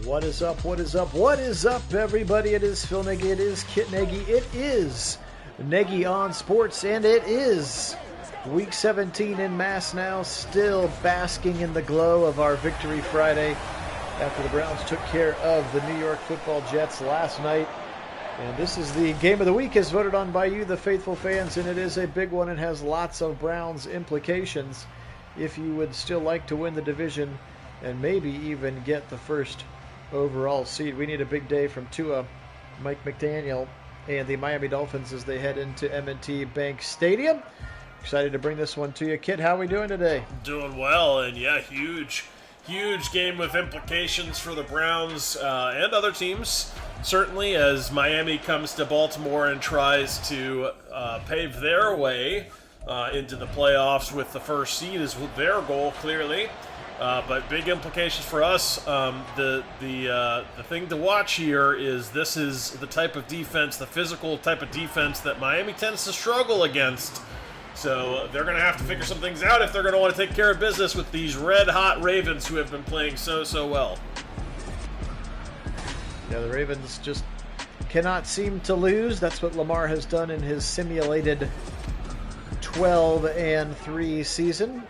What is up? What is up? What is up, everybody? It is Phil Nagy. It is Kit Nagy. It is Nagy on Sports, and it is Week 17 in Mass now, still basking in the glow of our Victory Friday after the Browns took care of the New York Football Jets last night. And this is the game of the week as voted on by you, the faithful fans, and it is a big one and has lots of Browns implications. If you would still like to win the division and maybe even get the first overall seed, we need a big day from Tua, Mike McDaniel, and the Miami Dolphins as they head into M&T Bank Stadium. Excited to bring this one to you. Kit, how are we doing today? Doing well, and yeah, huge game with implications for the Browns and other teams. Certainly, as Miami comes to Baltimore and tries to pave their way into the playoffs with the first seed is their goal, clearly. But big implications for us. The thing to watch here is this is the type of defense, the physical type of defense that Miami tends to struggle against. So they're going to have to figure some things out if they're going to want to take care of business with these red-hot Ravens who have been playing so well. Yeah, the Ravens just cannot seem to lose. That's what Lamar has done in his simulated 12-3 season.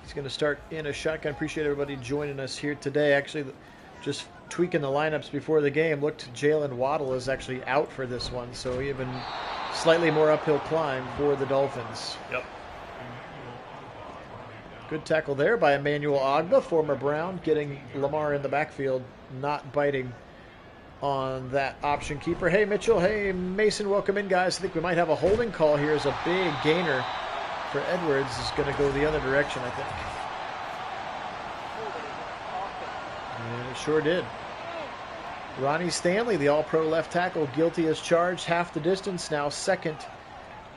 He's going to start in a shotgun. Appreciate everybody joining us here today. Actually, just tweaking the lineups before the game. Looked Jalen Waddle is actually out for this one, so even slightly more uphill climb for the Dolphins. Yep. Good tackle there by Emmanuel Ogbah, former Brown, getting Lamar in the backfield, not biting on that option keeper. Hey, Mitchell. Hey, Mason. Welcome in, guys. I think we might have a holding call here as a big gainer for Edwards is going to go the other direction, I think. And it sure did. Ronnie Stanley, the all-pro left tackle, guilty as charged. Half the distance now, 2nd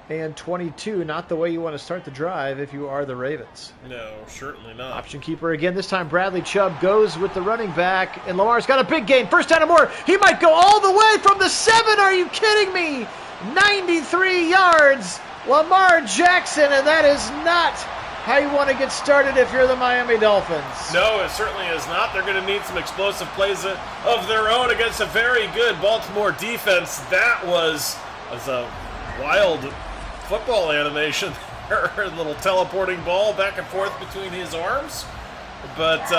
and 22. Not the way you want to start the drive if you are the Ravens. No, certainly not. Option keeper again. This time Bradley Chubb goes with the running back, and Lamar's got a big gain. First down and more. He might go all the way from the 7. Are you kidding me? 93 yards. Lamar Jackson, and that is not how you want to get started if you're the Miami Dolphins. No, it certainly is not. They're going to need some explosive plays of their own against a very good Baltimore defense. That was a wild football animation there. A little teleporting ball back and forth between his arms. But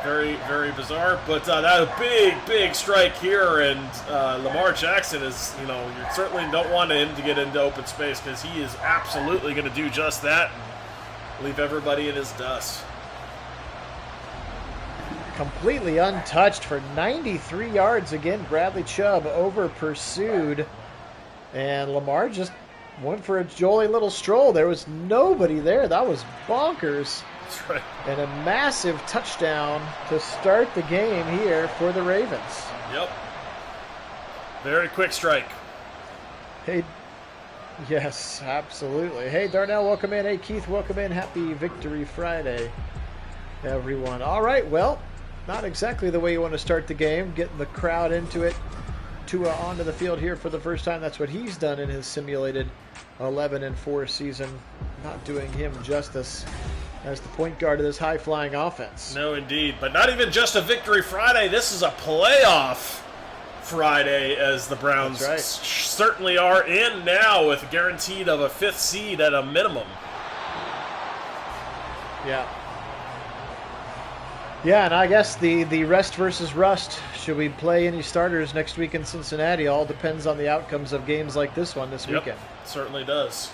very, very bizarre. But that a big strike here, and Lamar Jackson is, you certainly don't want him to get into open space because he is absolutely going to do just that and leave everybody in his dust. Completely untouched for 93 yards again. Bradley Chubb over pursued, and Lamar just went for a jolly little stroll. There was nobody there. That was bonkers. That's right. And a massive touchdown to start the game here for the Ravens. Yep. Very quick strike. Hey, yes, absolutely. Hey, Darnell, welcome in. Hey, Keith, welcome in. Happy Victory Friday, everyone. All right, well, not exactly the way you want to start the game. Getting the crowd into it. Tua onto the field here for the first time. That's what he's done in his simulated 11-4 season. Not doing him justice as the point guard of this high-flying offense. No, indeed. But not even just a Victory Friday. This is a playoff Friday, as the Browns certainly are in now, with guaranteed of a 5th seed at a minimum. Yeah. Yeah, and I guess the rest versus rust. Should we play any starters next week in Cincinnati? All depends on the outcomes of games like this one this weekend. Certainly does.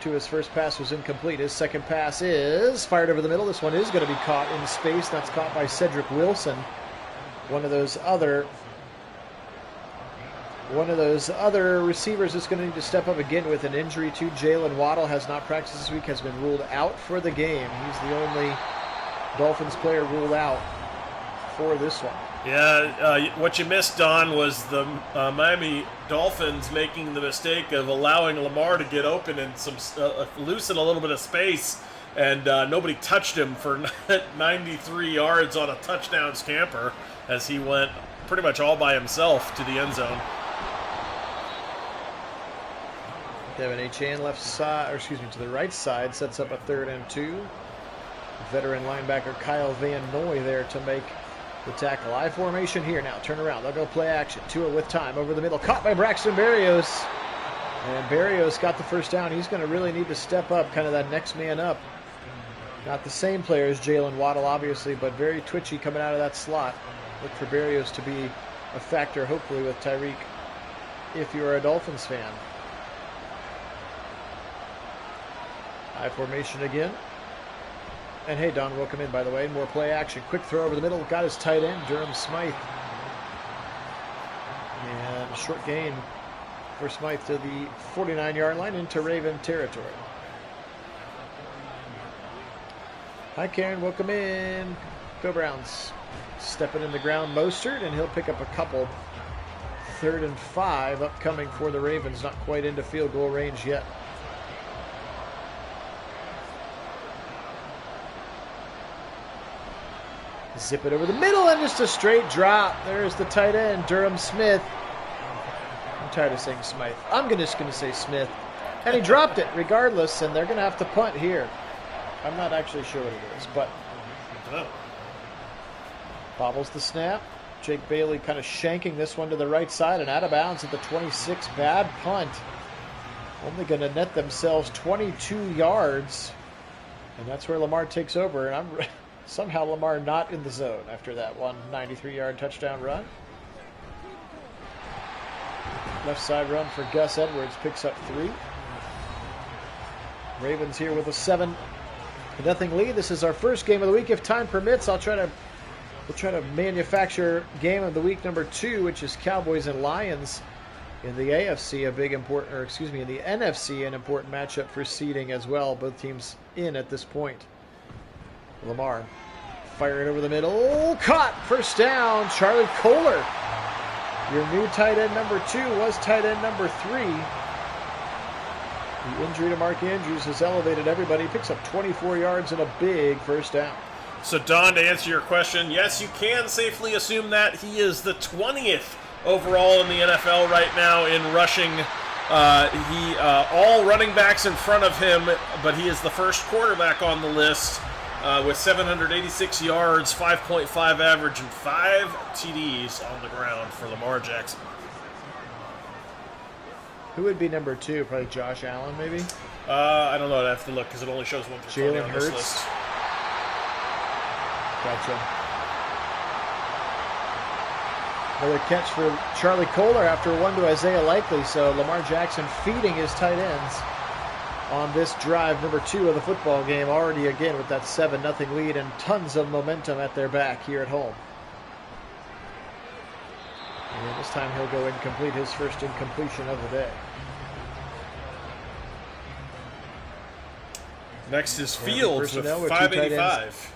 Tua's first pass was incomplete. His second pass is fired over the middle. This one is going to be caught in space. That's caught by Cedric Wilson. One of those other receivers is going to need to step up again with an injury to Jalen Waddle. Has not practiced this week, has been ruled out for the game. He's the only Dolphins player ruled out for this one. Yeah, what you missed, Don, was the Miami Dolphins making the mistake of allowing Lamar to get open and loosen a little bit of space, and nobody touched him for 93 yards on a touchdown scamper as he went pretty much all by himself to the end zone. Devin Achane left side, to the right side, sets up a 3rd and 2. Veteran linebacker Kyle Van Noy there to make the tackle. I formation here now. Turn around. They'll go play action. Tua with time over the middle. Caught by Braxton Berrios. And Berrios got the first down. He's going to really need to step up, kind of that next man up. Not the same player as Jalen Waddle, obviously, but very twitchy coming out of that slot. Look for Berrios to be a factor, hopefully, with Tyreek, if you're a Dolphins fan. I formation again. And hey, Don, welcome in, by the way. More play action. Quick throw over the middle. Got his tight end, Durham Smythe. And a short gain for Smythe to the 49-yard line into Raven territory. Hi, Karen. Welcome in. Go Browns. Stepping in the ground, Mostert, and he'll pick up a couple. 3rd and 5 upcoming for the Ravens. Not quite into field goal range yet. Zip it over the middle and just a straight drop. There's the tight end, Durham Smith. I'm tired of saying Smythe. I'm just going to say Smith. And he dropped it regardless, and they're going to have to punt here. I'm not actually sure what it is, but bobbles the snap. Jake Bailey kind of shanking this one to the right side and out of bounds at the 26. Bad punt. Only going to net themselves 22 yards. And that's where Lamar takes over. And somehow Lamar not in the zone after that 193-yard touchdown run. Left side run for Gus Edwards, picks up 3. Ravens here with a 7-0 lead. This is our first game of the week. If time permits, we'll try to manufacture game of the week number 2, which is Cowboys and Lions in the AFC, in the NFC, an important matchup for seeding as well. Both teams in at this point. Lamar firing over the middle, caught, first down. Charlie Kohler, your new tight end number 2, was tight end number 3. The injury to Mark Andrews has elevated everybody. He picks up 24 yards and a big first down. So, Don, to answer your question, yes, you can safely assume that he is the 20th overall in the NFL right now in rushing. All running backs in front of him, but he is the first quarterback on the list with 786 yards, 5.5 average, and 5 TDs on the ground for Lamar Jackson. Who would be number 2? Probably Josh Allen, maybe? I don't know. I'd have to look because it only shows 1 for 20 on this list. Gotcha. Another catch for Charlie Kohler after one to Isaiah Likely. So Lamar Jackson feeding his tight ends on this drive, number 2 of the football game. Already again with that 7-0 lead and tons of momentum at their back here at home. And this time he'll go and complete his first incompletion of the day. Next is Fields with 585.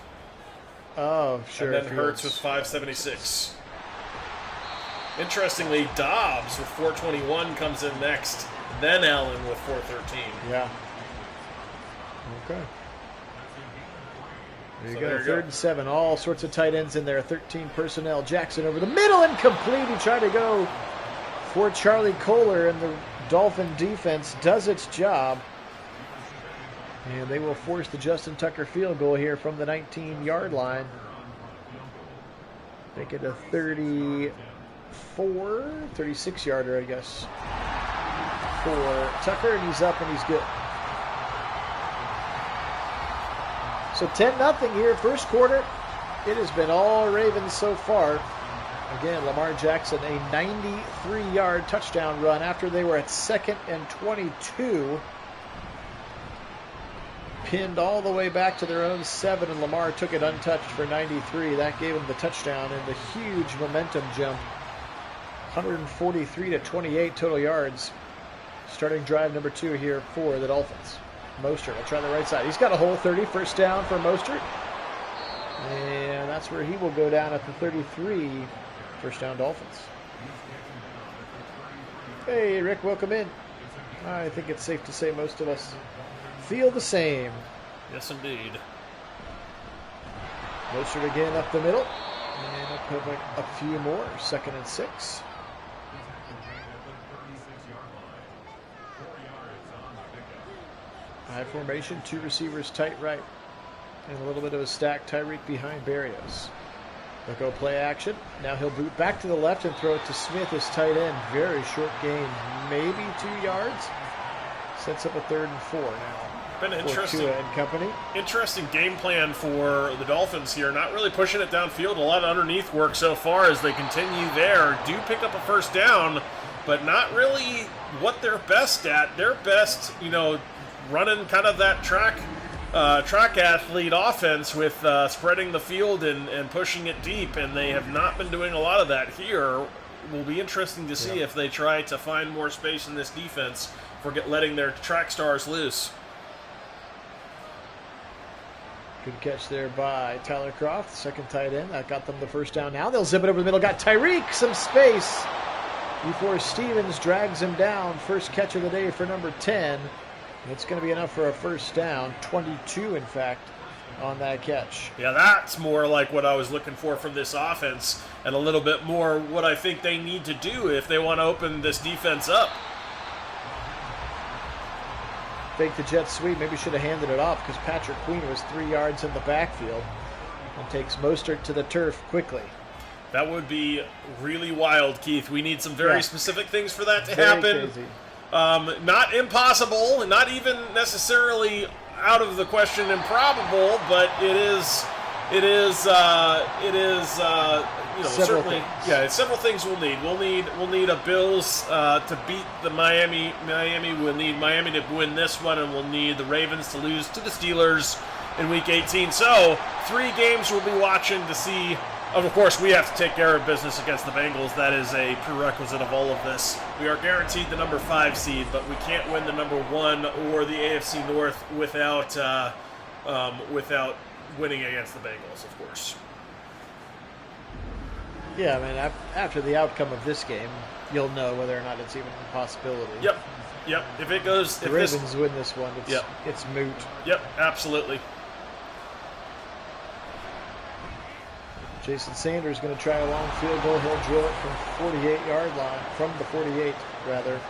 Oh, sure. And then Hurts with 576. Interestingly, Dobbs with 421 comes in next. Then Allen with 413. Yeah. Okay. There you go. 3rd and 7. All sorts of tight ends in there. 13 personnel. Jackson over the middle, incomplete. He tried to go for Charlie Kohler, and the Dolphin defense does its job. And they will force the Justin Tucker field goal here from the 19-yard line. Make it a 36-yarder, I guess, for Tucker, and he's up and he's good. So 10-0 here, first quarter. It has been all Ravens so far. Again, Lamar Jackson, a 93-yard touchdown run after they were at 2nd and 22. Pinned all the way back to their own 7, and Lamar took it untouched for 93. That gave him the touchdown and the huge momentum jump. 143 to 28 total yards. Starting drive number 2 here for the Dolphins. Mostert will try the right side. He's got a whole 30. First down for Mostert. And that's where he will go down at the 33. First down Dolphins. Hey, Rick, welcome in. I think it's safe to say most of us feel the same. Yes, indeed. Mostert again up the middle. And a few more. 2nd and 6. High formation, 2 receivers tight right. And a little bit of a stack. Tyreek behind Berrios. They'll go play action. Now he'll boot back to the left and throw it to Smith, his tight end. Very short gain, maybe 2 yards. Sets up a 3rd and 4 now. Been an interesting game plan for the Dolphins here. Not really pushing it downfield. A lot of underneath work so far as they continue there. Do pick up a first down, but not really what they're best at. They're best, running kind of that track athlete offense with spreading the field and pushing it deep, and they have not been doing a lot of that here. Will be interesting to see if they try to find more space in this defense for letting their track stars loose. Good catch there by Tyler Croft, second tight end. That got them the first down. Now they'll zip it over the middle. Got Tyreek some space before Stevens drags him down. First catch of the day for number 10. It's going to be enough for a first down. 22, in fact, on that catch. Yeah, that's more like what I was looking for from this offense, and a little bit more what I think they need to do if they want to open this defense up. Fake the jet sweep. Maybe should have handed it off because Patrick Queen was 3 yards in the backfield and takes Mostert to the turf quickly. That would be really wild, Keith. We need some very specific things for that to Very happen. crazy. Not impossible, not even necessarily out of the question improbable, but it is Several certainly things. Yeah, it's several things we'll need. We'll need a Bills to beat the Miami. We'll need Miami to win this one, and we'll need the Ravens to lose to the Steelers in Week 18. So 3 games we'll be watching to see. Of course, we have to take care of business against the Bengals. That is a prerequisite of all of this. We are guaranteed the number 5 seed, but we can't win the number 1 or the AFC North without winning against the Bengals, of course. Yeah, I mean, after the outcome of this game, you'll know whether or not it's even a possibility. Yep. If it goes, the Ravens win this one, it's moot. Yep, absolutely. Jason Sanders going to try a long field goal. He'll drill it from 48-yard line, from the 48, rather.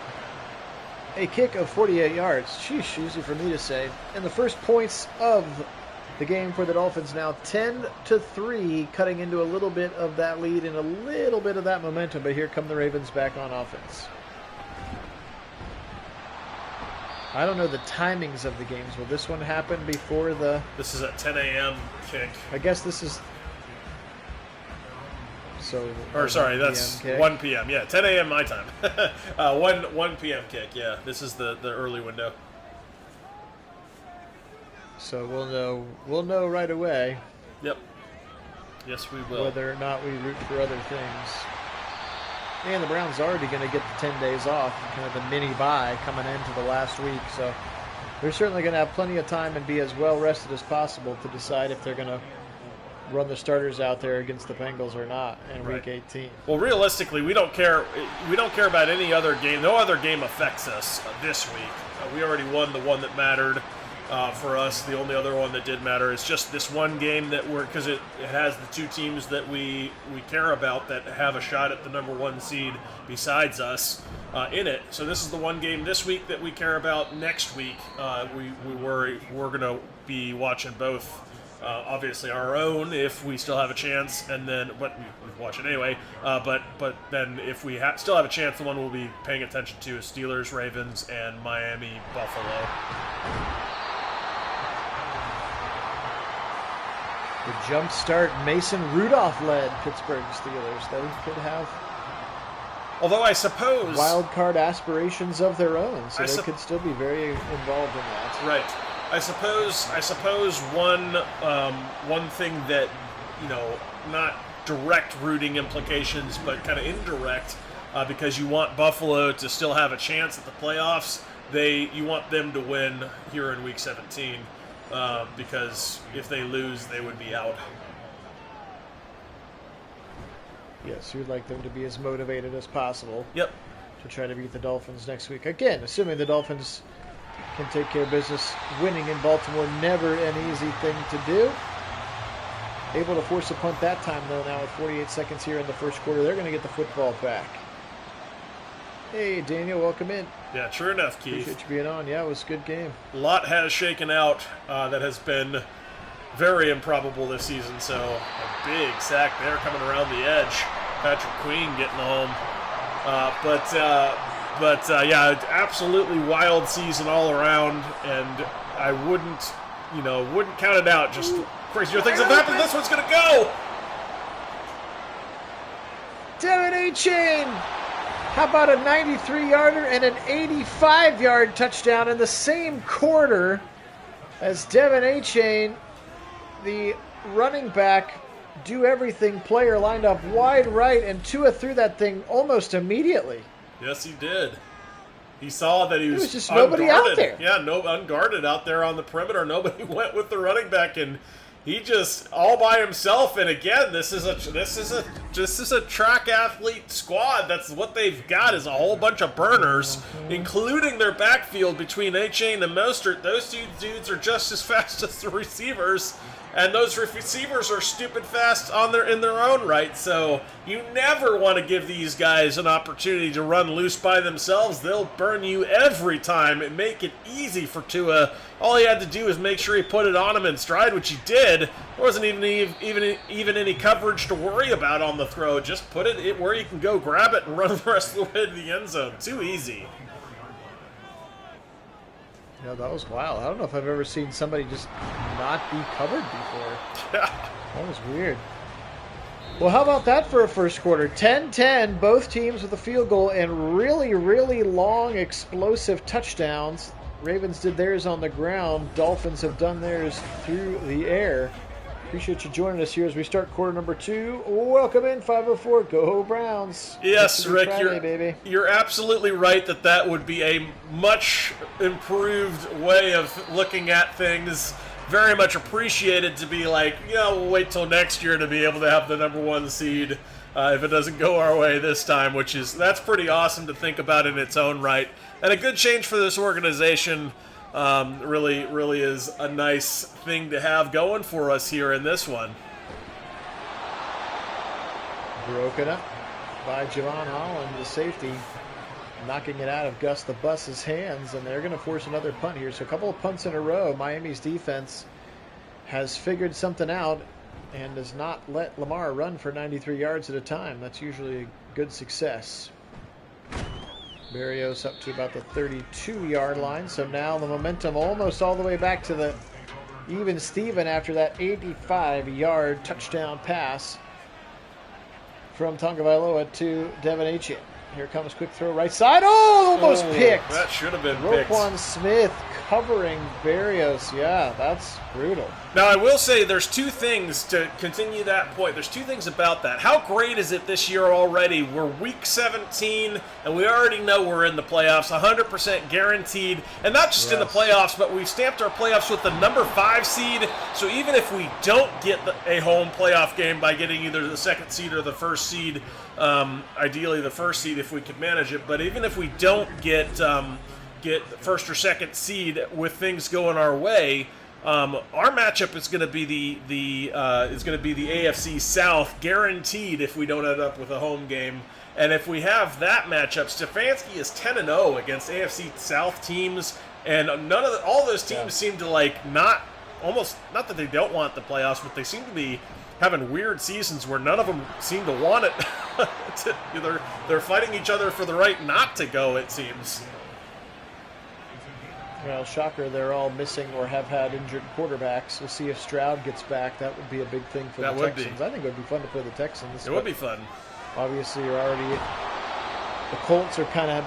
A kick of 48 yards. Sheesh, easy for me to say. And the first points of the game for the Dolphins now 10-3, cutting into a little bit of that lead and a little bit of that momentum. But here come the Ravens back on offense. I don't know the timings of the games. Will this one happen before the... This is at 10 a.m. kick. I guess this is... So... Or sorry, that's 1 p.m. Yeah, 10 a.m. my time. 1 p.m. kick, yeah. This is the early window. So we'll know right away. Yep. Yes, we will. Whether or not we root for other things. And the Browns are already going to get the 10 days off, kind of the mini bye coming into the last week. So they're certainly going to have plenty of time and be as well rested as possible to decide if they're going to run the starters out there against the Bengals or not in Week 18. Well, realistically, we don't care. We don't care about any other game. No other game affects us this week. We already won the one that mattered. For us, the only other one that did matter is just this one game that because it has the 2 teams that we care about that have a shot at the number 1 seed besides us in it. So this is the one game this week that we care about. Next week, we're going to be watching both. Obviously our own if we still have a chance, and then but we watch it anyway. But then if we still have a chance, the one we'll be paying attention to is Steelers, Ravens, and Miami Buffalo. The jump start Mason Rudolph-led Pittsburgh Steelers. They could have, although I suppose, wild card aspirations of their own, so they could still be very involved in that. Right. I suppose one thing that, not direct rooting implications, but kind of indirect, because you want Buffalo to still have a chance at the playoffs. You want them to win here in Week 17. Because if they lose, they would be out. Yes, you'd like them to be as motivated as possible. Yep. To try to beat the Dolphins next week. Again, assuming the Dolphins can take care of business. Winning in Baltimore, never an easy thing to do. Able to force a punt that time, though, now with 48 seconds here in the first quarter. They're going to get the football back. Hey, Daniel, welcome in. Yeah, true enough, Keith. Appreciate you being on. Yeah, it was a good game. A lot has shaken out that has been very improbable this season. So a big sack there coming around the edge. Patrick Queen getting home. Yeah, absolutely wild season all around, and I wouldn't count it out. Just crazier things have happened. This one's gonna go. Devin A-Chain. How about a 93-yarder and an 85-yard touchdown in the same quarter as Devin A-Chain, the running back, do-everything player, lined up wide right, and Tua threw that thing almost immediately. Yes, he did. He saw that he was just unguarded. nobody out there. Yeah, unguarded out there on the perimeter. Nobody went with the running back, and he just all by himself. And again, this is a track athlete squad. That's what they've got, is a whole bunch of burners, including their backfield between A-Chain and Mostert. Those two dudes are just as fast as the receivers. And those receivers are stupid fast in their own right, so you never want to give these guys an opportunity to run loose by themselves. They'll burn you every time and make it easy for Tua. All he had to do was make sure he put it on him in stride, which he did. There wasn't even any coverage to worry about on the throw. Just put it where you can go grab it and run the rest of the way to the end zone. Too easy. Yeah, that was wild. I don't know if I've ever seen somebody just not be covered before. Yeah. That was weird. Well, how about that for a first quarter? 10-10, both teams with a field goal and really, really long, explosive touchdowns. Ravens did theirs on the ground. Dolphins have done theirs through the air. Appreciate you joining us here as we start quarter number 2. Welcome in, 504. Go Browns. Yes, Rick, Friday, you're absolutely right that would be a much improved way of looking at things. Very much appreciated to be like, we'll wait till next year to be able to have the number 1 seed if it doesn't go our way this time, that's pretty awesome to think about in its own right. And a good change for this organization. Really is a nice thing to have going for us here in this one. Broken up by Javon Holland, the safety, knocking it out of Gus the Bus's hands, and they're going to force another punt here. So a couple of punts in a row. Miami's defense has figured something out and does not let Lamar run for 93 yards at a time. That's usually a good success. Berrios up to about the 32-yard line. So now the momentum almost all the way back to the even Steven after that 85-yard touchdown pass from Tagovailoa to Devin A-Chain. Here comes quick throw right side. Oh, almost picked. That should have been picked. Roquan Smith covering Berrios. Yeah, that's brutal. Now, I will say there's two things to continue that point. There's two things about that. How great is it this year already? We're week 17, and we already know we're in the playoffs, 100% guaranteed. And not just in the playoffs, but we've stamped our playoffs with the number 5 seed. So even if we don't get a home playoff game by getting either the second seed or the first seed, ideally the first seed if we could manage it, but even if we don't get first or second seed with things going our way, our matchup is going to be the AFC South, guaranteed if we don't end up with a home game. And if we have that matchup, Stefanski is 10-0 against AFC South teams, and all those teams seem to not that they don't want the playoffs, but they seem to be having weird seasons where none of them seem to want it. They're fighting each other for the right not to go, it seems. Well, shocker, they're all missing or have had injured quarterbacks. We'll see if Stroud gets back. That would be a big thing for the Texans. I think it would be fun to play the Texans. It would be fun. Obviously, you're already... The Colts are kind of...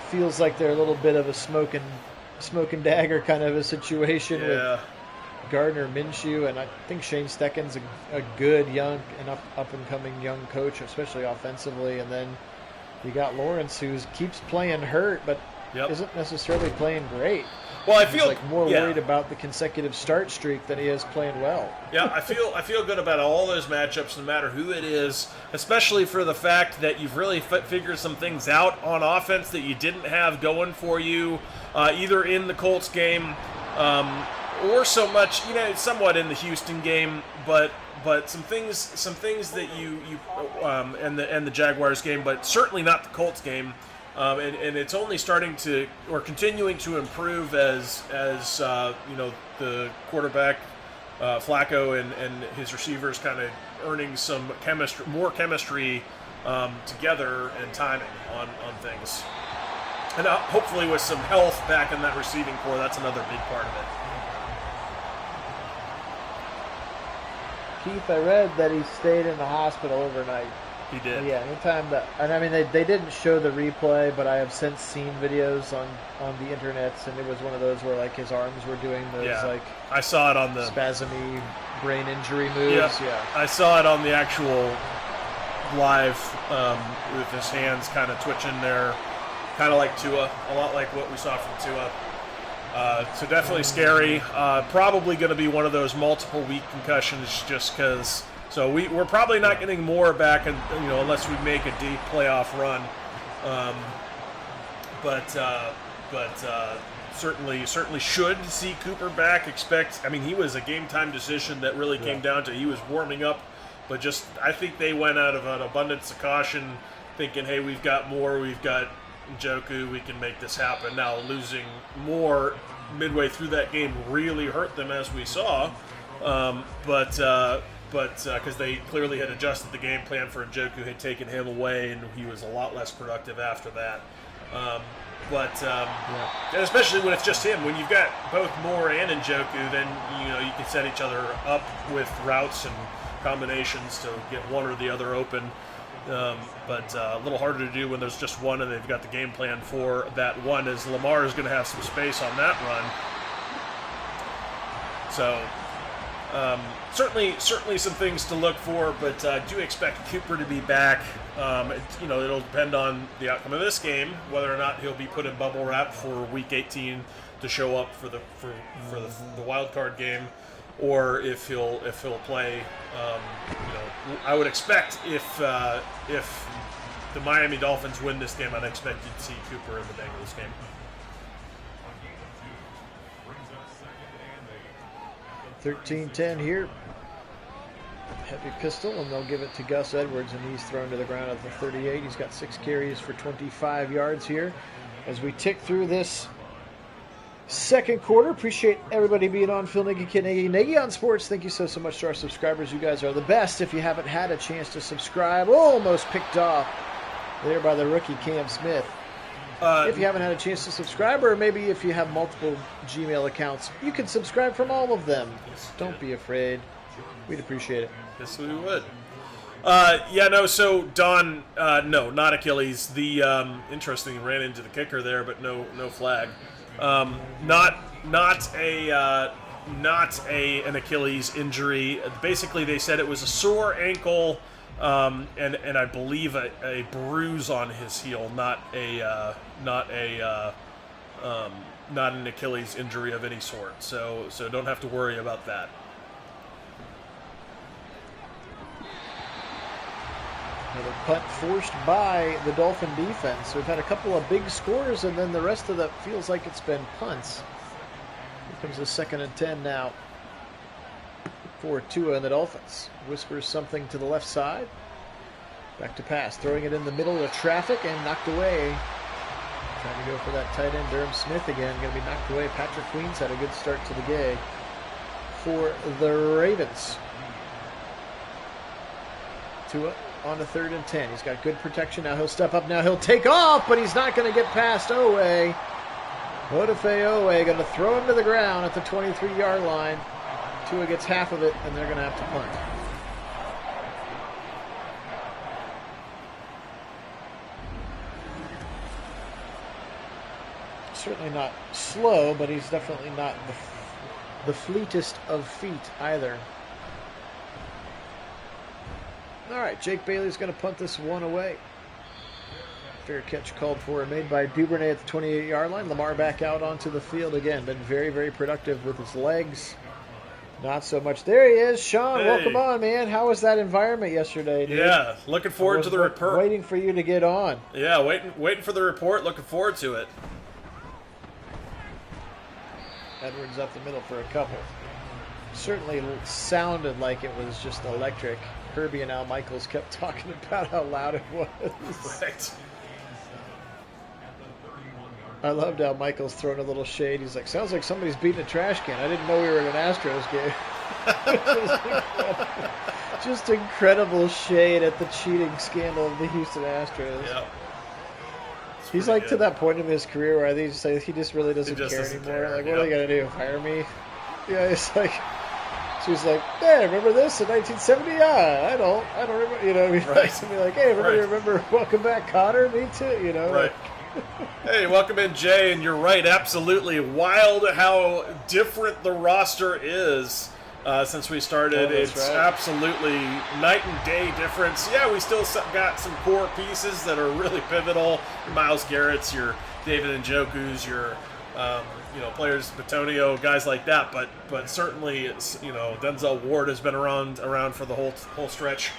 Feels like they're a little bit of a smoke and dagger kind of a situation with Gardner Minshew, and I think Shane Steichen's a good young and up-and-coming young coach, especially offensively. And then you got Lawrence, who keeps playing hurt, but isn't necessarily playing great. Well, I He's feel more worried about the consecutive start streak than he is playing well. Yeah, I feel good about all those matchups, no matter who it is, especially for the fact that you've really figured some things out on offense that you didn't have going for you, either in the Colts game or so much, somewhat in the Houston game, but some things that you and the Jaguars game, but certainly not the Colts game. And it's only starting to, or continuing to improve as the quarterback Flacco and his receivers kind of earning some more chemistry together and timing on things. And hopefully with some health back in that receiving core, that's another big part of it. Keith, I read that he stayed in the hospital overnight. He did. Yeah, anytime that, and I mean, they didn't show the replay, but I have since seen videos on the internets, and it was one of those where like his arms were doing those like I saw it on the spasmy brain injury moves. Yeah, I saw it on the actual live with his hands kind of twitching there, kind of like Tua, a lot like what we saw from Tua. So definitely scary. Probably going to be one of those multiple week concussions, just because. So we're probably not getting more back, unless we make a deep playoff run. But certainly should see Cooper back. He was a game time decision that really came down to he was warming up, but just I think they went out of an abundance of caution, thinking, hey, we've got more, we've got Njoku, we can make this happen. Now losing more midway through that game really hurt them, as we saw. But because they clearly had adjusted the game plan for Njoku, had taken him away, and he was a lot less productive after that. And especially when it's just him, when you've got both Moore and Njoku, then you can set each other up with routes and combinations to get one or the other open. But a little harder to do when there's just one, and they've got the game plan for that one, as Lamar is going to have some space on that run. So. Certainly some things to look for, but do expect Cooper to be back. It'll depend on the outcome of this game, whether or not he'll be put in bubble wrap for Week 18 to show up for the wild card game, or if he'll play. I would expect if the Miami Dolphins win this game, I'd expect you to see Cooper in the Bengals game. 13-10 here. Heavy pistol, and they'll give it to Gus Edwards, and he's thrown to the ground at the 38. He's got 6 carries for 25 yards here. As we tick through this second quarter, appreciate everybody being on. Phil Nagy, Kit Nagy, Nagy on Sports. Thank you so much to our subscribers. You guys are the best. If you haven't had a chance to subscribe, almost picked off there by the rookie Cam Smith. If you haven't had a chance to subscribe, or maybe if you have multiple Gmail accounts, you can subscribe from all of them. Don't be afraid. We'd appreciate it. Yes, we would. So Don, no, not Achilles. The interesting, ran into the kicker there, but no flag. Not an Achilles injury. Basically, they said it was a sore ankle. And I believe a bruise on his heel, not an Achilles injury of any sort. So don't have to worry about that. Another punt forced by the Dolphin defense. We've had a couple of big scores, and then the rest of that feels like it's been punts. Here comes the 2nd and 10 now for Tua and the Dolphins. Whispers something to the left side. Back to pass, throwing it in the middle of traffic and knocked away. Trying to go for that tight end, Durham Smith again. Going to be knocked away. Patrick Queen's had a good start to the game for the Ravens. Tua on the 3rd and 10. He's got good protection. Now he'll step up. Now he'll take off, but he's not going to get past Owe. Odafe Owe going to throw him to the ground at the 23-yard line. Tua gets half of it, and they're going to have to punt. Certainly not slow, but he's definitely not the fleetest of feet either. All right, Jake Bailey's going to punt this one away. Fair catch called for and made by Duvernay at the 28-yard line. Lamar back out onto the field again. Been very, very productive with his legs. Not so much. There he is. Sean, welcome on, man. How was that environment yesterday, dude? Yeah, looking forward to the report. Waiting for you to get on. Yeah, waiting for the report. Looking forward to it. Edwards up the middle for a couple. Certainly sounded like it was just electric. Kirby and Al Michaels kept talking about how loud it was. Right. I loved Al Michaels throwing a little shade. He's like, sounds like somebody's beating a trash can. I didn't know we were at an Astros game. Just incredible shade at the cheating scandal of the Houston Astros. Yeah. He's like to that point in his career where I think he just really doesn't care doesn't anymore. care. Like, what are they gonna do? Fire me? Yeah, it's like she's like, hey, remember this in 1970? Yeah, I don't remember. You know, I mean, right. To be like, hey, everybody remember Welcome Back, Cotter? Me too. You know, right. Hey, welcome in, Jay, and you're right, absolutely. Wild how different the roster is since we started. It's absolutely night and day difference. Yeah, we still got some core pieces that are really pivotal. Your Myles Garrett's, your David Njoku's, your players, Batonio, guys like that. But certainly, it's, Denzel Ward has been around for the whole stretch.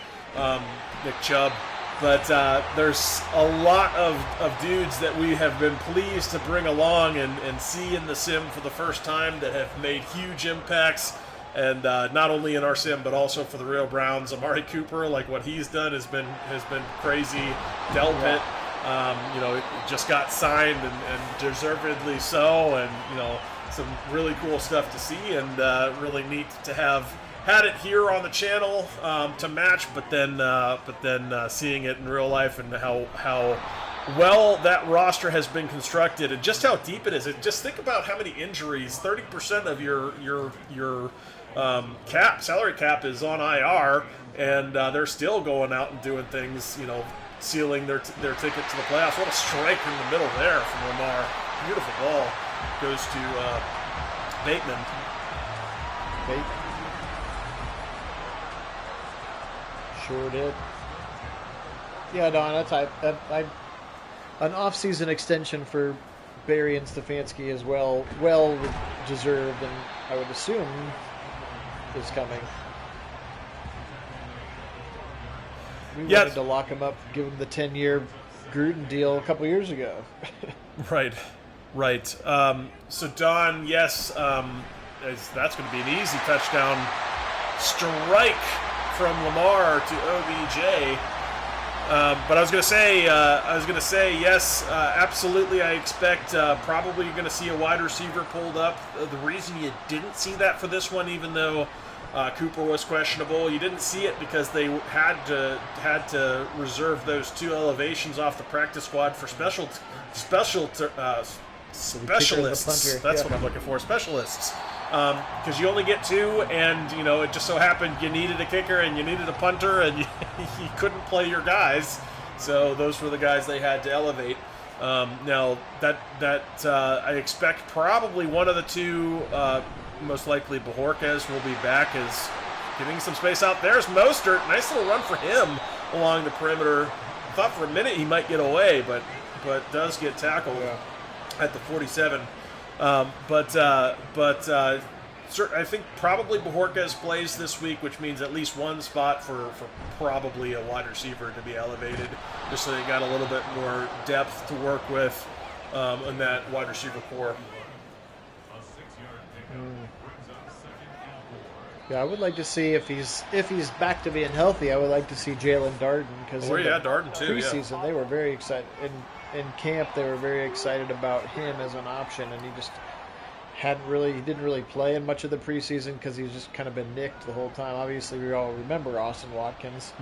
Nick Chubb. But there's a lot of dudes that we have been pleased to bring along and see in the sim for the first time that have made huge impacts, and not only in our sim but also for the Rio Browns. Amari Cooper, like what he's done has been crazy. Delpit, just got signed and deservedly so, and some really cool stuff to see, and really neat to have had it here on the channel to match, but then seeing it in real life and how well that roster has been constructed and just how deep it is. Just think about how many injuries. 30% of your salary cap is on IR, and they're still going out and doing things. Sealing their ticket to the playoffs. What a strike in the middle there from Lamar. Beautiful ball goes to Bateman. Sure did. Yeah, Don, an off-season extension for Barry and Stefanski is well deserved, and I would assume is coming. We wanted to lock him up, give him the 10-year Gruden deal a couple years ago. Right. So Don, yes, that's going to be an easy touchdown strike from Lamar to OBJ, but I was going to say, yes, absolutely. I expect probably you're going to see a wide receiver pulled up. The reason you didn't see that for this one, even though Cooper was questionable, you didn't see it because they had to reserve those two elevations off the practice squad for specialists. That's what I'm looking for. Specialists. Because you only get two, and it just so happened you needed a kicker and you needed a punter, and you couldn't play your guys, so those were the guys they had to elevate. Now that I expect probably one of the two, most likely Bajorquez, will be back, as getting some space out. There's Mostert, nice little run for him along the perimeter. I thought for a minute he might get away, but does get tackled at the 47. I think probably Bajorquez plays this week, which means at least one spot for probably a wide receiver to be elevated, just so they got a little bit more depth to work with in that wide receiver core. Yeah, I would like to see if he's back to being healthy. I would like to see Jalen Darden, because Darden too. Preseason, they were very excited. In camp, they were very excited about him as an option, and he just didn't really play in much of the preseason because he's just kind of been nicked the whole time. Obviously, we all remember Austin Watkins,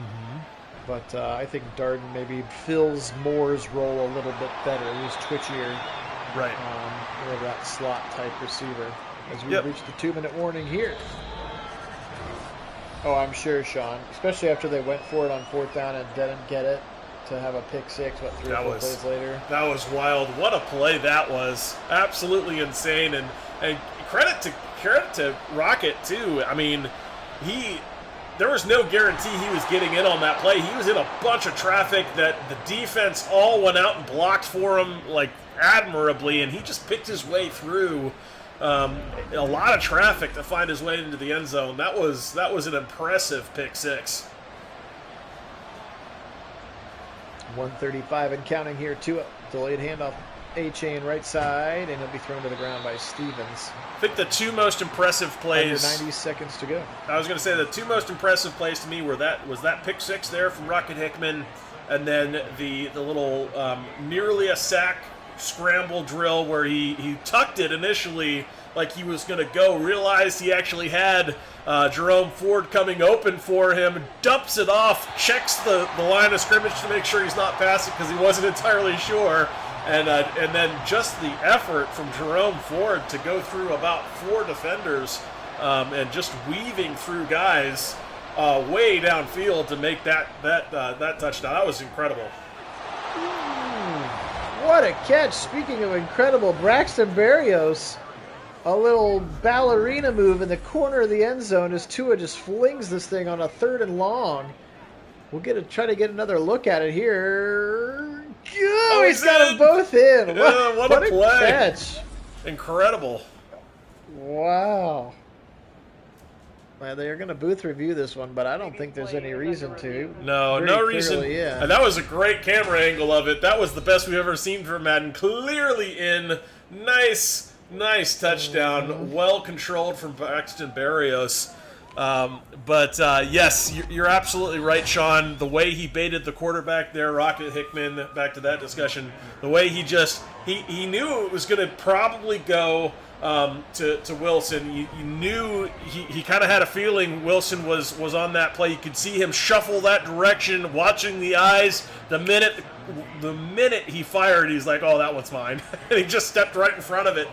but I think Darden maybe fills Moore's role a little bit better. He's twitchier, right? More of that slot type receiver. As we reach the 2-minute warning here. Oh, I'm sure, Sean. Especially after they went for it on 4th down and didn't get it. To have a pick six, 3 or 4 plays later. That was wild. What a play that was. Absolutely insane. And credit to Rocket too. I mean, there was no guarantee he was getting in on that play. He was in a bunch of traffic that the defense all went out and blocked for him like admirably, and he just picked his way through a lot of traffic to find his way into the end zone. That was an impressive pick six. 135 and counting here. Delayed handoff, A-chain right side, and he'll be thrown to the ground by Stevens. I think the two most impressive plays. Under 90 seconds to go. I was going to say the two most impressive plays to me were that pick six there from Rocket Hickman, and then the little nearly a sack scramble drill where he tucked it initially like he was going to go, realized he actually had Jerome Ford coming open for him, dumps it off, checks the line of scrimmage to make sure he's not past it because he wasn't entirely sure. And then just the effort from Jerome Ford to go through about 4 defenders and just weaving through guys way downfield to make that touchdown. That was incredible. What a catch. Speaking of incredible, Braxton Berrios, a little ballerina move in the corner of the end zone as Tua just flings this thing on a 3rd and long. We'll try to get another look at it here. Oh, he's got them both in. What a play. Catch. Incredible. Wow. Well, they're going to booth review this one, but I don't think there's any reason to. No reason. Yeah. And that was a great camera angle of it. That was the best we've ever seen from Madden. Clearly in. Nice touchdown. Well controlled from Braxton Berrios. But yes, you're absolutely right, Sean. The way he baited the quarterback there, Rocket Hickman, back to that discussion, the way he knew it was going to probably go to Wilson. You knew he kind of had a feeling Wilson was on that play. You could see him shuffle that direction, watching the eyes. The minute he fired, he's like, "Oh, that one's mine," and he just stepped right in front of it.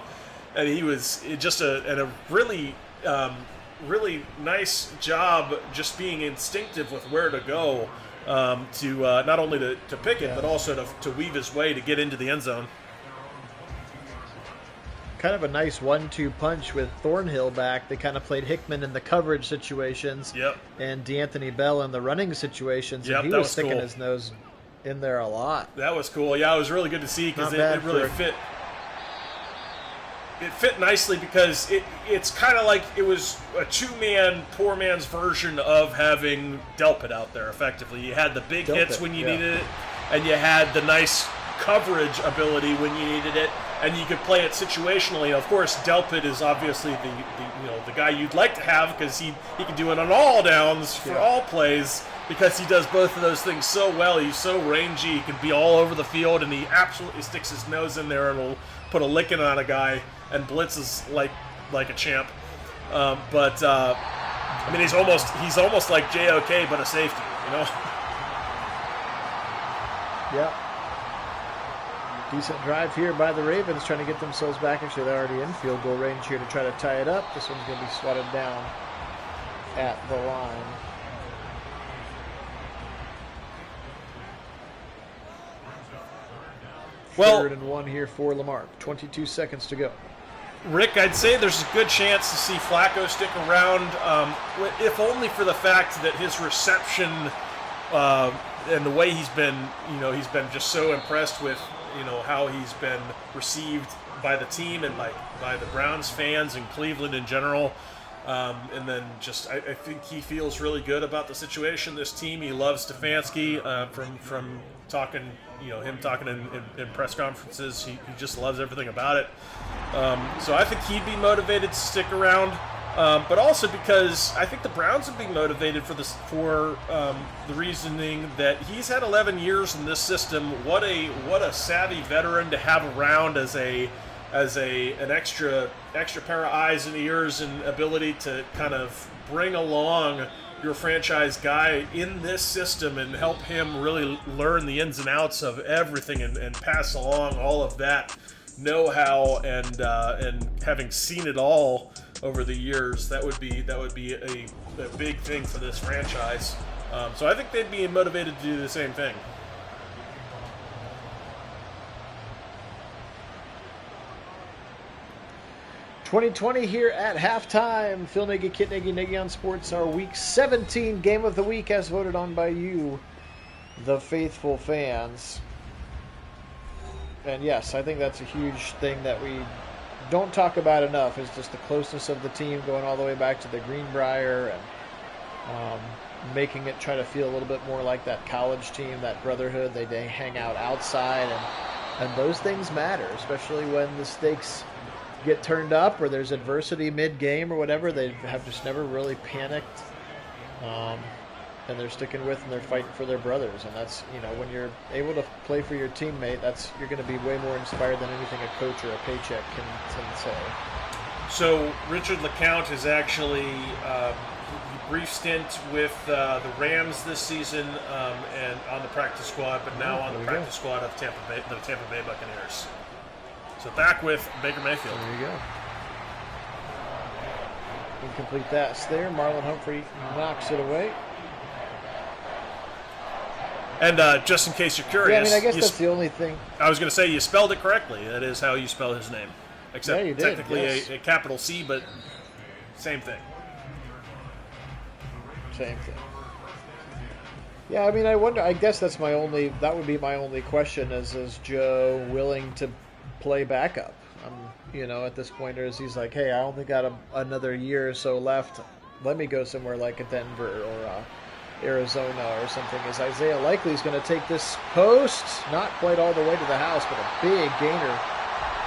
And he was just a really nice job just being instinctive with where to go to not only to pick it, but also to weave his way to get into the end zone. Kind of a nice 1-2 punch with Thornhill back. They kind of played Hickman in the coverage situations and DeAnthony Bell in the running situations. And he was sticking his nose in there a lot. That was cool. Yeah, it was really good to see because it really fit. It fit nicely because it's kind of like it was a poor man's version of having Delpit out there effectively. You had the big hits when you needed it, and you had the nice coverage ability when you needed it, and you could play it situationally. Of course, Delpit is obviously the guy you'd like to have because he can do it on all downs for all plays because he does both of those things so well. He's so rangy. He can be all over the field, and he absolutely sticks his nose in there and will put a licking on a guy and blitzes like a champ. I mean, he's almost like JOK, but a safety, you know? Yeah. Decent drive here by the Ravens, trying to get themselves back. Actually, they're already in field goal range here to try to tie it up. This one's going to be swatted down at the line. Well, 3rd and 1 here for Lamar. 22 seconds to go. Rick, I'd say there's a good chance to see Flacco stick around, if only for the fact that his reception and the way he's been just so impressed with, how he's been received by the team and by the Browns fans and Cleveland in general. And then just I think he feels really good about the situation. This team, he loves Stefanski from talking, him talking in press conferences. He just loves everything about it. So I think he'd be motivated to stick around. But also because I think the Browns would be motivated for the reasoning that he's had 11 years in this system. What a savvy veteran to have around as an extra pair of eyes and ears and ability to kind of bring along your franchise guy in this system and help him really learn the ins and outs of everything and pass along all of that know-how and having seen it all over the years. That would be a big thing for this franchise. So I think they'd be motivated to do the same thing. .2020 here at halftime. Phil Nagy, Kit Nagy on Sports, our Week 17 Game of the Week as voted on by you, the faithful fans. And yes, I think that's a huge thing that we don't talk about enough, is just the closeness of the team going all the way back to the Greenbrier and making it try to feel a little bit more like that college team, that brotherhood. They hang out outside, and those things matter, especially when the stakes get turned up or there's adversity mid-game or whatever. They have just never really panicked. and they're sticking with, and they're fighting for their brothers. And that's, when you're able to play for your teammate, you're going to be way more inspired than anything a coach or a paycheck can say. So Richard LeCount is actually brief stint with the Rams this season, and on the practice squad, but now on the practice squad of the Tampa Bay Buccaneers. So back with Baker Mayfield. There you go. Incomplete pass there. Marlon Humphrey knocks it away. And just in case you're curious, I guess that's the only thing. I was going to say you spelled it correctly. That is how you spell his name, except you did, technically yes. a capital C, but same thing. Same thing. Yeah, I wonder. I guess that would be my only question: is Joe willing to play backup? At this point, or is he's like, hey, I only got another year or so left. Let me go somewhere like a Denver or Arizona or something. Is Isaiah Likely's going to take this post? Not quite all the way to the house, but a big gainer,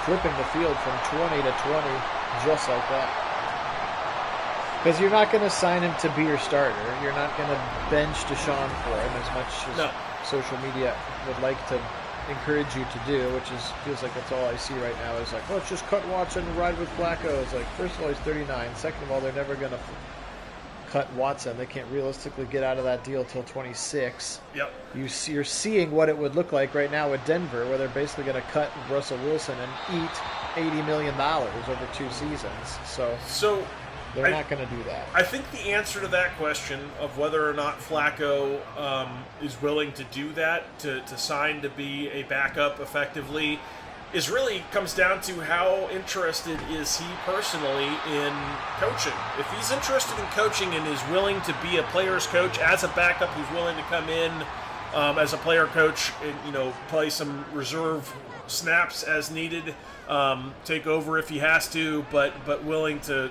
flipping the field from 20 to 20, just like that. Because you're not going to sign him to be your starter. You're not going to bench Deshaun for him as much as social media would like to encourage you to do, which feels like that's all I see right now is like, let's just cut Watson and ride with Flacco. It's like, first of all, he's 39. Second of all, they're never going to cut Watson. They can't realistically get out of that deal till 26. Yep. You're seeing what it would look like right now with Denver, where they're basically going to cut Russell Wilson and eat $80 million over 2 seasons. So they're not going to do that. I think the answer to that question of whether or not Flacco is willing to do that, to sign to be a backup effectively, is really comes down to how interested is he personally in coaching. If he's interested in coaching and is willing to be a player's coach as a backup, who's willing to come in as a player coach and play some reserve snaps as needed, take over if he has to, but willing to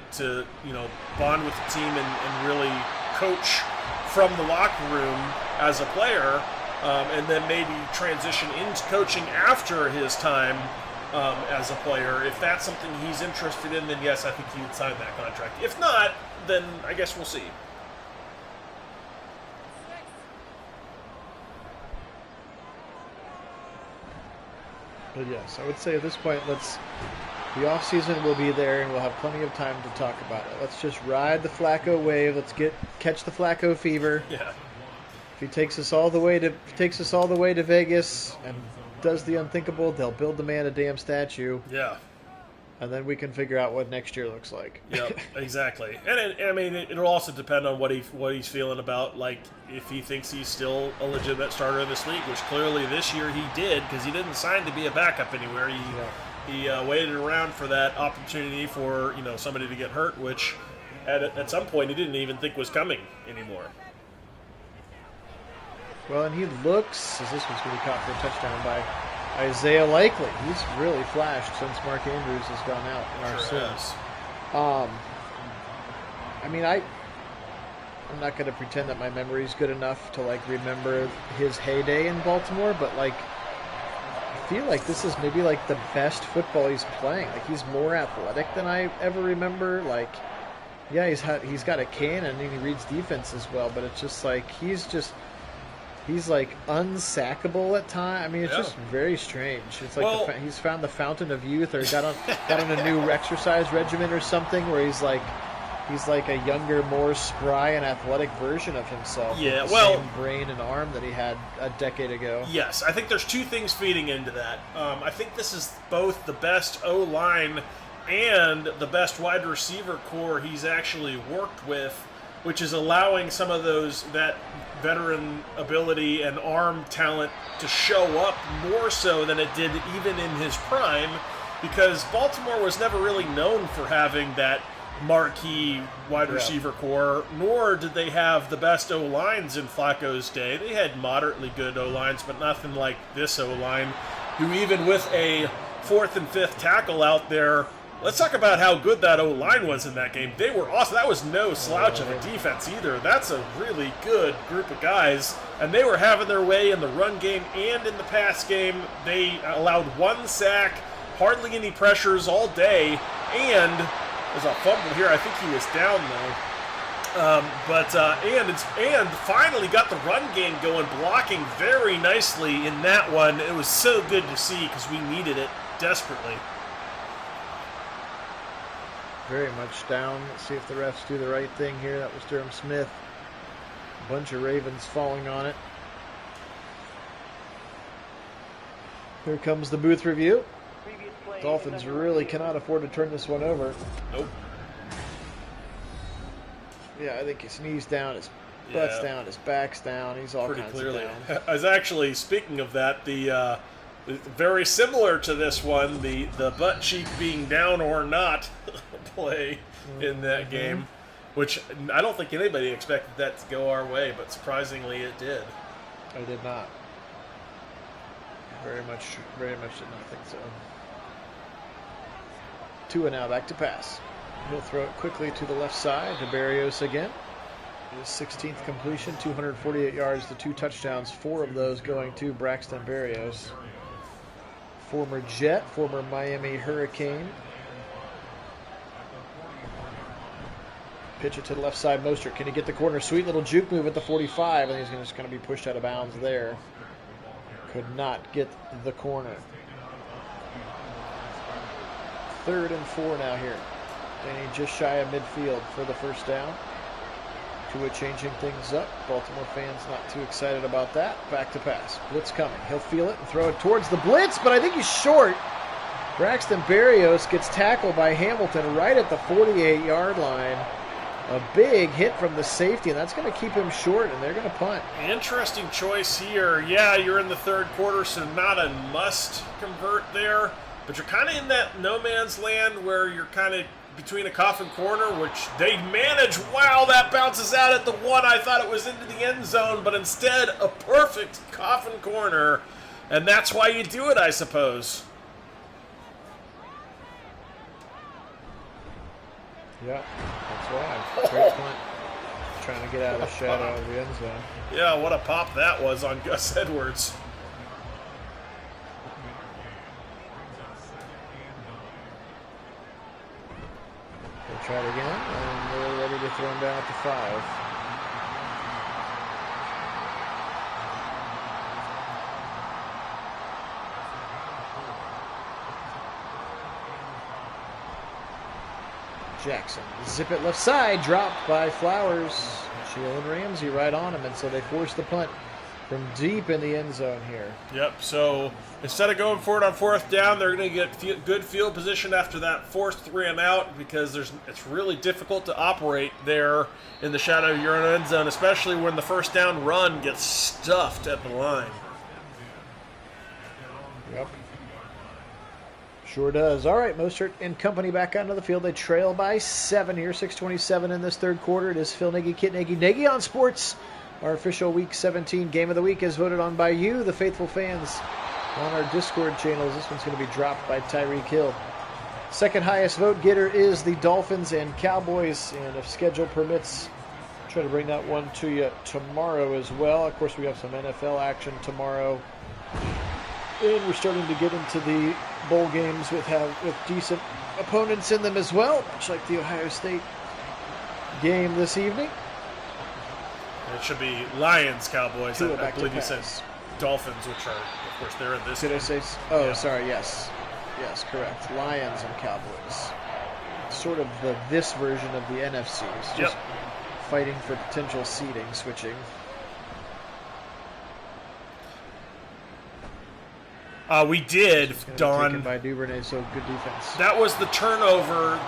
bond with the team and really coach from the locker room as a player, and then maybe transition into coaching after his time as a player. If that's something he's interested in, then yes, I think he would sign that contract. If not, then I guess we'll see. But yes, I would say at this point, the offseason will be there, and we'll have plenty of time to talk about it. Let's just ride the Flacco wave. Let's catch the Flacco fever. Yeah. If he takes us all the way to Vegas and does the unthinkable, they'll build the man a damn statue. Yeah. And then we can figure out what next year looks like. Yep, exactly. And it'll also depend on what he's feeling about, like, if he thinks he's still a legitimate starter in this league, which clearly this year he did, because he didn't sign to be a backup anywhere. He waited around for that opportunity for somebody to get hurt, which at some point he didn't even think was coming anymore. Well, and he looks as this one's going to be caught for a touchdown by Isaiah Likely. He's really flashed since Mark Andrews has gone out in our sins. I'm not going to pretend that my memory's good enough to remember his heyday in Baltimore, but I feel like this is maybe the best football he's playing. He's more athletic than I ever remember. He's got a cannon and he reads defense as well, but it's just he's unsackable at times. It's just very strange. It's he's found the fountain of youth, or got on a new exercise regimen or something, where he's a younger, more spry and athletic version of himself. Yeah, with the same brain and arm that he had a decade ago. Yes, I think there's 2 things feeding into that. I think this is both the best O-line and the best wide receiver core he's actually worked with, which is allowing some of that veteran ability and arm talent to show up more so than it did even in his prime, because Baltimore was never really known for having that marquee wide receiver core, nor did they have the best O-lines in Flacco's day. They had moderately good O-lines, but nothing like this O-line, who even with a 4th and 5th tackle out there, let's talk about how good that O-line was in that game. They were awesome. That was no slouch of a defense either. That's a really good group of guys, and they were having their way in the run game and in the pass game. They allowed 1 sack, hardly any pressures all day, and there's a fumble here. I think he was down, though. And finally got the run game going, blocking very nicely in that one. It was so good to see because we needed it desperately. Very much down. Let's see if the refs do the right thing here. That was Durham Smith. A bunch of Ravens falling on it. Here comes the booth review. Dolphins really cannot afford to turn this one over. Nope. Yeah, I think his knees down, his butt's down, his back's down. He's all pretty kinds clearly of down. I was actually, speaking of that, the very similar to this one, the butt cheek being down or not play in that game, which I don't think anybody expected that to go our way, but surprisingly it did. I did not. Very much did not think so. Tua now back to pass. He'll throw it quickly to the left side to Berrios again. His 16th completion, 248 yards to 2 touchdowns, 4 of those going to Braxton Berrios. Former Jet, former Miami Hurricane. Pitch it to the left side, Mostert. Can he get the corner? Sweet little juke move at the 45, and he's just going to be pushed out of bounds there. Could not get the corner. 3rd and 4 now here. Danny just shy of midfield for the first down. Tua changing things up. Baltimore fans not too excited about that. Back to pass. Blitz coming. He'll feel it and throw it towards the blitz, but I think he's short. Braxton Berrios gets tackled by Hamilton right at the 48-yard line. A big hit from the safety, and that's going to keep him short, and they're going to punt. Interesting choice here. Yeah, you're in the 3rd quarter, so not a must convert there, but you're kind of in that no man's land where you're kind of between a coffin corner, which they manage. Wow, that bounces out at the 1. I thought it was into the end zone, but instead a perfect coffin corner, and that's why you do it, I suppose. Yeah, that's why. Great punt. Trying to get out of the shadow of the end zone. Yeah, what a pop that was on Gus Edwards. They'll try it again, and they're ready to throw him down at the 5. Jackson, zip it left side, dropped by Flowers. Jalen Ramsey right on him, and so they force the punt from deep in the end zone here. Yep, so instead of going for it on 4th down, they're going to get good field position after that forced 3 and out, because it's really difficult to operate there in the shadow of your own end zone, especially when the 1st down run gets stuffed at the line. Yep. Sure does. All right, Mostert and company back onto the field. They trail by 7 here, 6:27 in this 3rd quarter. It is Phil Nagy, Kit Nagy, Nagy on Sports. Our official Week 17 Game of the Week is voted on by you, the faithful fans, on our Discord channels. This one's going to be dropped by Tyreek Hill. Second highest vote getter is the Dolphins and Cowboys, and if schedule permits, I'll try to bring that one to you tomorrow as well. Of course, we have some NFL action tomorrow. And we're starting to get into the bowl games with decent opponents in them as well, much like the Ohio State game this evening. It should be Lions, Cowboys. I believe you said pass. Dolphins, which are, of course, they're in this Did game. I say? Oh, yeah. Sorry, yes. Yes, correct. Lions and Cowboys. Sort of this version of the NFCs. Just fighting for potential seeding, switching. We did, Don. Taken by Duvernay, so good defense. That was the turnover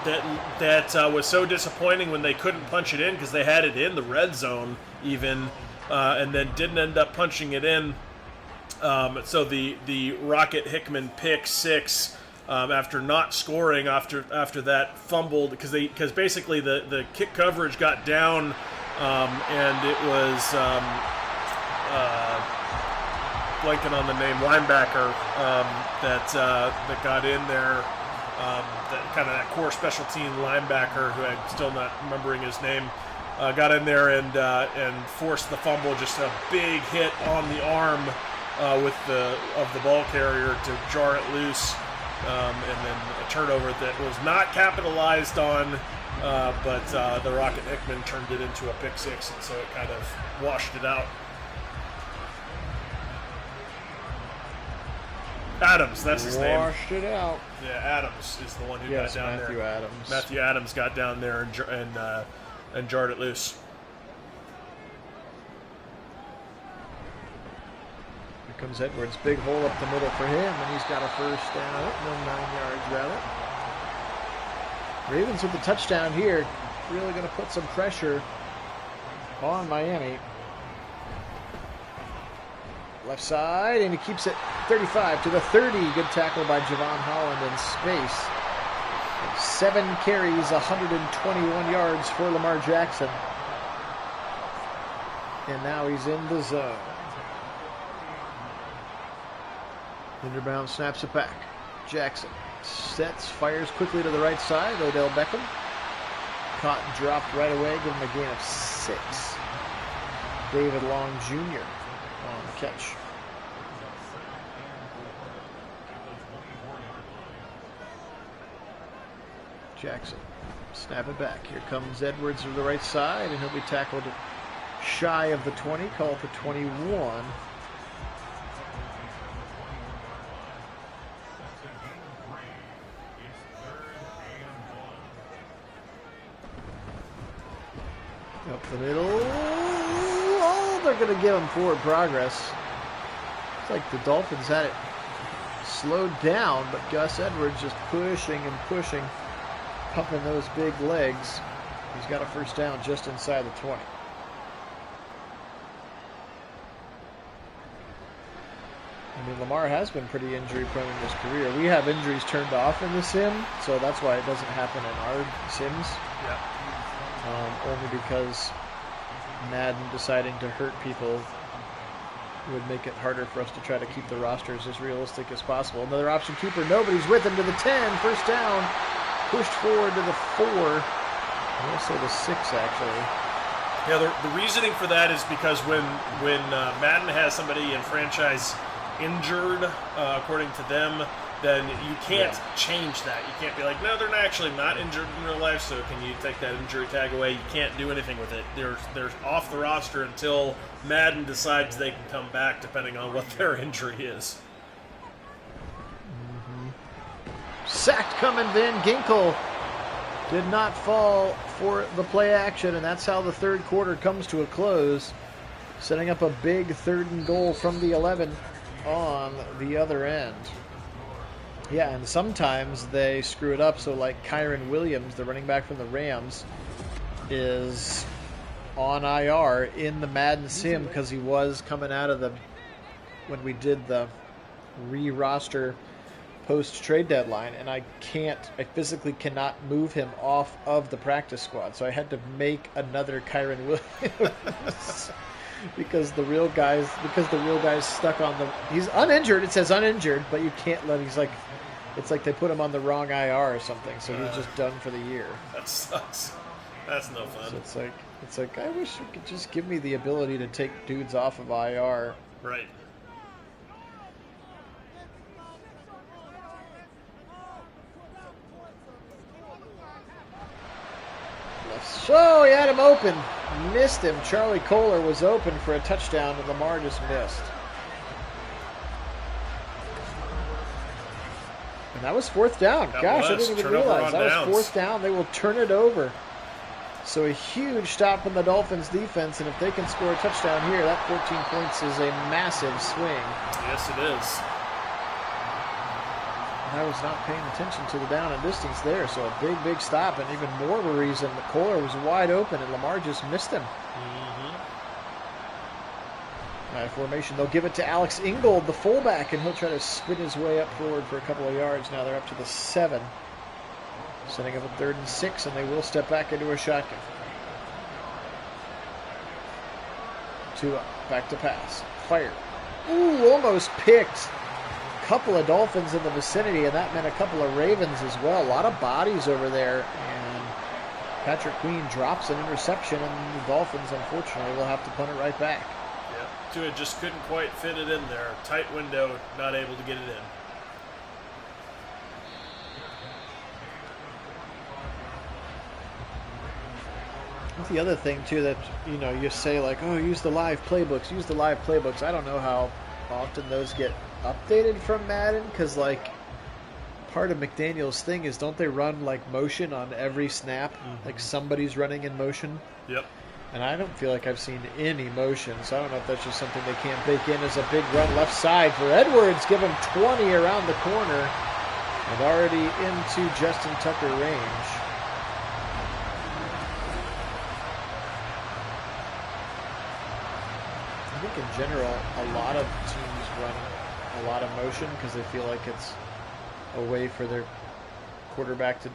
that was so disappointing when they couldn't punch it in, because they had it in the red zone even, and then didn't end up punching it in. So the Rocket Hickman pick 6 after not scoring after that fumbled, because basically the kick coverage got down, and it was blanking on the name, linebacker that got in there, that kind of that core special team linebacker who I'm still not remembering his name, got in there and forced the fumble. Just a big hit on the arm of the ball carrier to jar it loose, and then a turnover that was not capitalized on but the Rocket Hickman turned it into a pick six, and so it kind of washed it out. Adams, that's his name. Washed it out. Yeah, Adams is the one who got down Matthew there. Adams. Matthew Adams got down there and jarred it loose. Here comes Edwards. Big hole up the middle for him, and he's got a first down. 9 yards, rather. Ravens with the touchdown here. Really going to put some pressure on Miami. Left side, and he keeps it 35 to the 30. Good tackle by Javon Holland in space. 7 carries, 121 yards for Lamar Jackson. And now he's in the zone. Linderbaum snaps it back. Jackson sets, fires quickly to the right side. Odell Beckham. Caught and dropped right away. Give him a gain of 6. David Long Jr. on the catch. Jackson, snap it back. Here comes Edwards to the right side, and he'll be tackled shy of the 20, called for 21. Up the middle. Oh, they're going to give him forward progress. It's like the Dolphins had it slowed down, but Gus Edwards just pushing and pushing, pumping those big legs. He's got a first down just inside the 20. I mean, Lamar has been pretty injury prone in his career. We have injuries turned off in the sim, so that's why it doesn't happen in our sims. Yeah. Only because Madden deciding to hurt people would make it harder for us to try to keep the rosters as realistic as possible. Another option keeper. Nobody's with him to the 10. First down. Pushed forward to the 4. Also the 6, actually. Yeah, the reasoning for that is because when Madden has somebody in franchise injured, according to them, then you can't change that. You can't be like, no, they're actually not injured in real life, so can you take that injury tag away? You can't do anything with it. They're off the roster until Madden decides they can come back, depending on what their injury is. Sacked coming, Van Ginkel did not fall for the play action, and that's how the third quarter comes to a close, setting up a big 3rd and goal from the 11 on the other end. Yeah, and sometimes they screw it up. So like Kyron Williams, the running back from the Rams, is on IR in the Madden sim because he was coming out of when we did the re-roster post-trade deadline, and I physically cannot move him off of the practice squad. So I had to make another Kyron Williams because the real guy's stuck on he's uninjured. It says uninjured, but you can't let it's like they put him on the wrong IR or something, so he's just done for the year. That sucks. That's no fun. So it's like I wish you could just give me the ability to take dudes off of IR. Right. So he had him open. Missed him. Charlie Kohler was open for a touchdown, and Lamar just missed. And that was 4th down. Gosh, I didn't even realize. That was 4th down. They will turn it over. So a huge stop from the Dolphins defense, and if they can score a touchdown here, that 14 points is a massive swing. Yes, it is. And I was not paying attention to the down and distance there, so a big stop, and even more of a reason that Kohler was wide open, and Lamar just missed him. Formation, they'll give it to Alex Ingold, the fullback, and he'll try to spin his way up forward for a couple of yards. Now they're up to the 7. Setting up a 3rd and 6, and they will step back into a shotgun. Tua, back to pass. Fire. Ooh, almost picked. A couple of Dolphins in the vicinity, and that meant a couple of Ravens as well. A lot of bodies over there, and Patrick Queen drops an interception, and the Dolphins, unfortunately, will have to punt it right back. Tua just couldn't quite fit it in there. Tight window, not able to get it in. think the other thing too that you say like, oh, use the live playbooks. I don't know how often those get updated from Madden, because like part of McDaniel's thing is, don't they run like motion on every snap? Like somebody's running in motion. Yep. And I don't feel like I've seen any motion, so I don't know if that's just something they can't bake in as a big run left side for Edwards. Give him 20 around the corner and already into Justin Tucker range. I think in general, a lot of teams run a lot of motion because they feel like it's a way for their quarterback to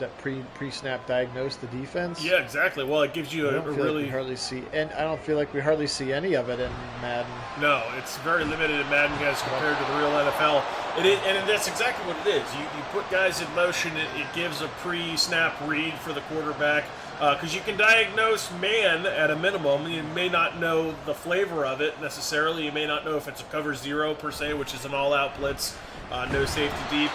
pre-snap diagnose the defense. Yeah, exactly. Well, it gives you a really... I don't feel like we hardly see any of it in Madden. No, it's very limited in Madden as compared to the real NFL. And that's exactly what it is. You put guys in motion, it gives a pre-snap read for the quarterback, because you can diagnose man at a minimum. You may not know the flavor of it necessarily. You may not know if it's a cover zero per se, which is an all-out blitz, no safety deep.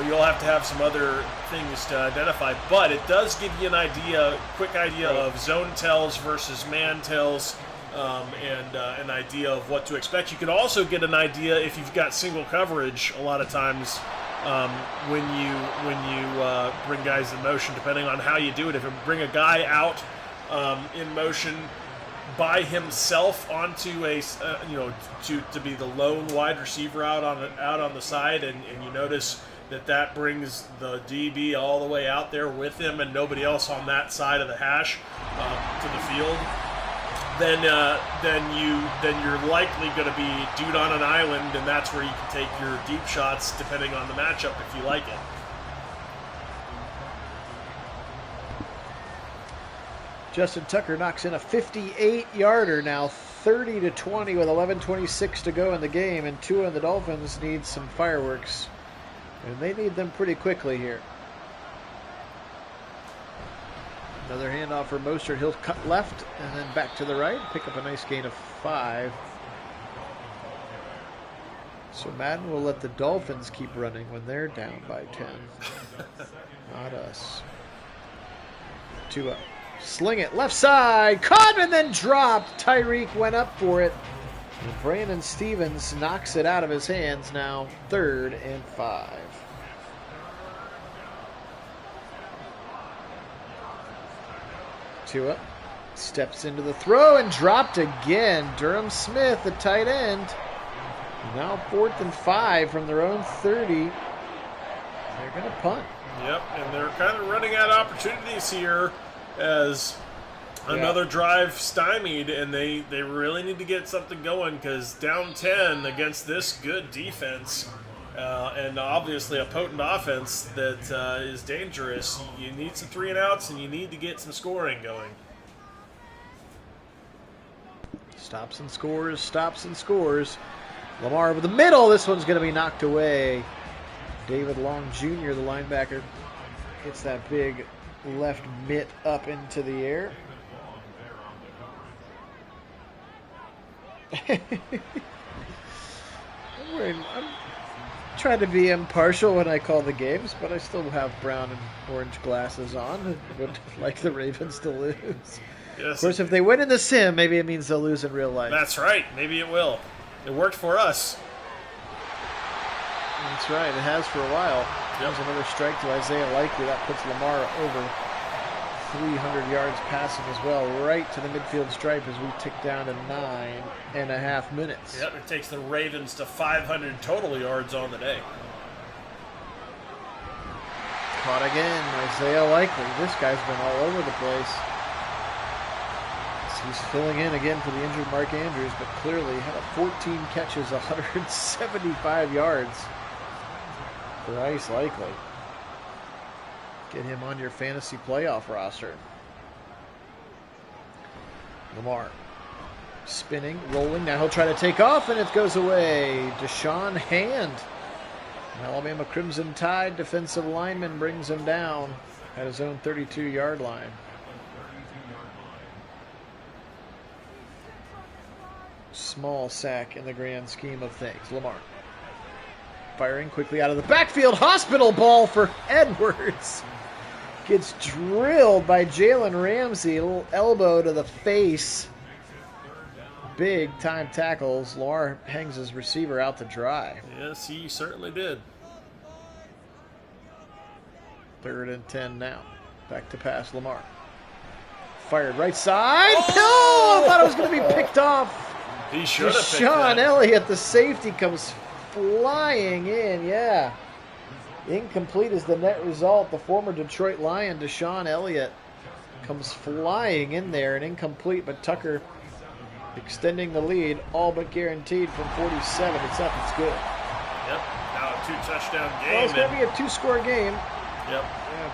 You'll have to have some other things to identify, but it does give you an quick idea of zone tells versus man tells, and an idea of what to expect. You can also get an idea if you've got single coverage a lot of times when you bring guys in motion, depending on how you do it. If you bring a guy out in motion by himself onto a to be the lone wide receiver out on the side, and you notice that brings the DB all the way out there with him and nobody else on that side of the hash to the field, then you're likely going to be dude on an island, and that's where you can take your deep shots depending on the matchup if you like it. Justin Tucker knocks in a 58-yarder now, 30-20 with 11:26 to go in the game, and Tua and the Dolphins need some fireworks, and they need them pretty quickly here. Another handoff for Mostert. He'll cut left and then back to the right, pick up a nice gain of 5. So Madden will let the Dolphins keep running when they're down by 10. Not us. Tua. Sling it left side, caught and then dropped. Tyreek went up for it. And Brandon Stevens knocks it out of his hands now, 3rd and 5. Tua steps into the throw and dropped again. Durham Smith, the tight end. Now 4th and 5 from their own 30. They're going to punt. Yep, and they're kind of running out of opportunities here as another drive stymied, and they really need to get something going, because down 10 against this good defense and obviously a potent offense that is dangerous, you need some 3-and-outs and you need to get some scoring going. Stops and scores. Lamar over the middle. This one's going to be knocked away. David Long Jr., the linebacker, hits that big left mitt up into the air. I'm trying to be impartial when I call the games, but I still have brown and orange glasses on and would like the Ravens to lose. Yes. Of course, if they win in the sim, maybe it means they'll lose in real life. That's right. Maybe it will. It worked for us. That's right. It has for a while. There's another strike to Isaiah Likely. That puts Lamar over 300 yards passing as well, right to the midfield stripe as we tick down to 9.5 minutes. Yep, it takes the Ravens to 500 total yards on the day. Caught again, Isaiah Likely. This guy's been all over the place. He's filling in again for the injured Mark Andrews, but clearly had 14 catches, 175 yards for Ice Likely. Get him on your fantasy playoff roster. Lamar spinning, rolling. Now he'll try to take off, and it goes away. Deshaun Hand, an Alabama Crimson Tide defensive lineman, brings him down at his own 32-yard line. Small sack in the grand scheme of things. Lamar firing quickly out of the backfield. Hospital ball for Edwards. Gets drilled by Jalen Ramsey. A little elbow to the face. Big time tackles. Lamar hangs his receiver out to dry. Yes, he certainly did. 3rd and 10 now. Back to pass, Lamar. Fired right side. Oh! I thought it was going to be picked off. He should have picked Sean that. Elliott, the safety, comes flying in. Yeah. Incomplete is the net result. The former Detroit Lion, Deshaun Elliott, comes flying in there and incomplete, but Tucker extending the lead, all but guaranteed from 47. It's up. It's good. Yep. Now a 2-touchdown game. Well, it's going to be a 2-score game. Yep. Yeah.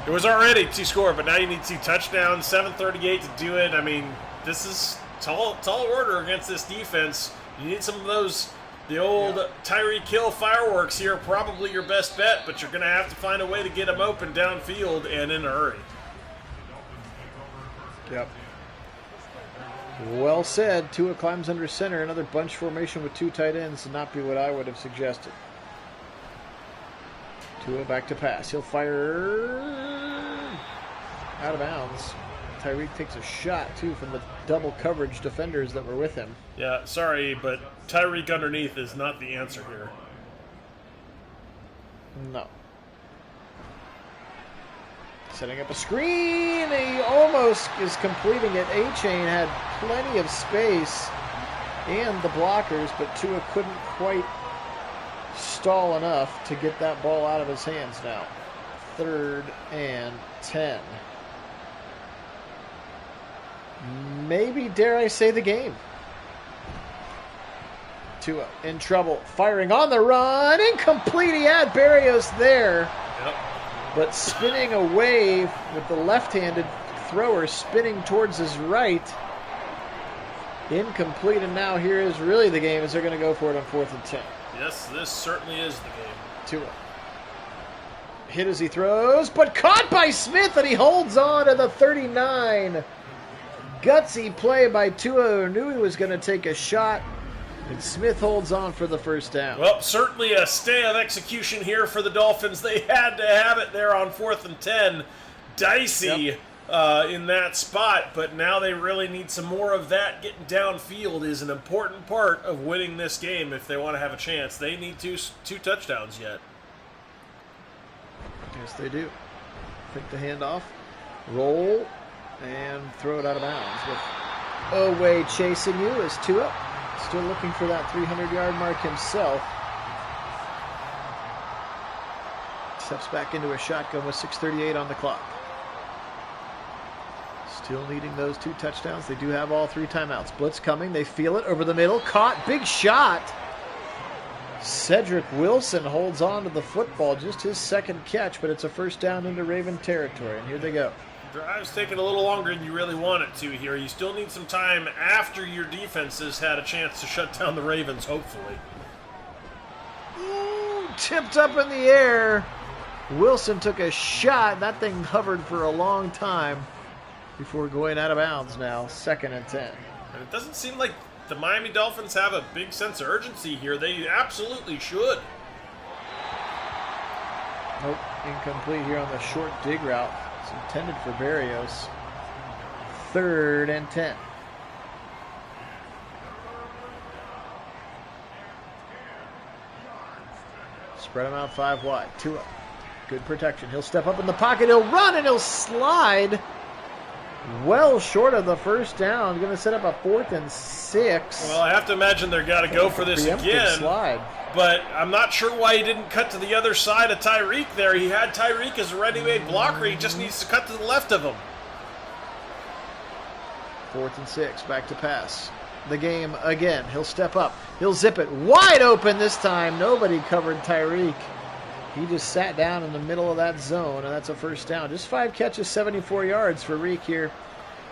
It was already 2-score, but now you need 2 touchdowns, 7:38 to do it. I mean, this is tall order against this defense. You need some of those, the old Tyreek Hill fireworks here, probably your best bet, but you're going to have to find a way to get them open downfield and in a hurry. Yep. Well said. Tua climbs under center. Another bunch formation with 2 tight ends would not be what I would have suggested. Tua back to pass. He'll fire out of bounds. Tyreek takes a shot, too, from the double coverage defenders that were with him. Yeah, sorry, but Tyreek underneath is not the answer here. No. Setting up a screen. He almost is completing it. A-Chain had plenty of space and the blockers, but Tua couldn't quite stall enough to get that ball out of his hands now. 3rd and 10. Maybe, dare I say, the game. Tua in trouble. Firing on the run. Incomplete. He had Barrios there. Yep. But spinning away with the left-handed thrower, spinning towards his right. Incomplete, and now here is really the game as they're going to go for it on 4th and 10. Yes, this certainly is the game. Tua. Hit as he throws, but caught by Smith, and he holds on to the 39. Gutsy play by Tua, who knew he was going to take a shot, and Smith holds on for the first down. Well, certainly a stay of execution here for the Dolphins. They had to have it there on 4th and 10. Dicey in that spot, but now they really need some more of that. Getting downfield is an important part of winning this game if they want to have a chance. They need two touchdowns yet. Yes, they do. Pick the handoff, roll, and throw it out of bounds. With Oweh chasing you is Tua. Still looking for that 300-yard mark himself. Steps back into a shotgun with 6:38 on the clock. Still needing those 2 touchdowns. They do have all 3 timeouts. Blitz coming. They feel it over the middle. Caught. Big shot. Cedric Wilson holds on to the football. Just his 2nd catch, but it's a first down into Raven territory. And here they go. Drive's taking a little longer than you really want it to here. You still need some time after your defense has had a chance to shut down the Ravens, hopefully. Ooh, tipped up in the air. Wilson took a shot. That thing hovered for a long time before going out of bounds now. 2nd and 10. And it doesn't seem like the Miami Dolphins have a big sense of urgency here. They absolutely should. Nope, incomplete here on the short dig route. It's intended for Barrios. 3rd and 10. Spread him out 5 wide. Tua. Good protection. He'll step up in the pocket. He'll run and he'll slide. Well short of the first down. Going to set up a 4th and 6. Well, I have to imagine they're got to go for this again. Slide. But I'm not sure why he didn't cut to the other side of Tyreek there. He had Tyreek as a ready-made blocker. He just needs to cut to the left of him. 4th and 6. Back to pass. The game again. He'll step up. He'll zip it wide open this time. Nobody covered Tyreek. He just sat down in the middle of that zone, and that's a first down. Just 5 catches, 74 yards for Reek here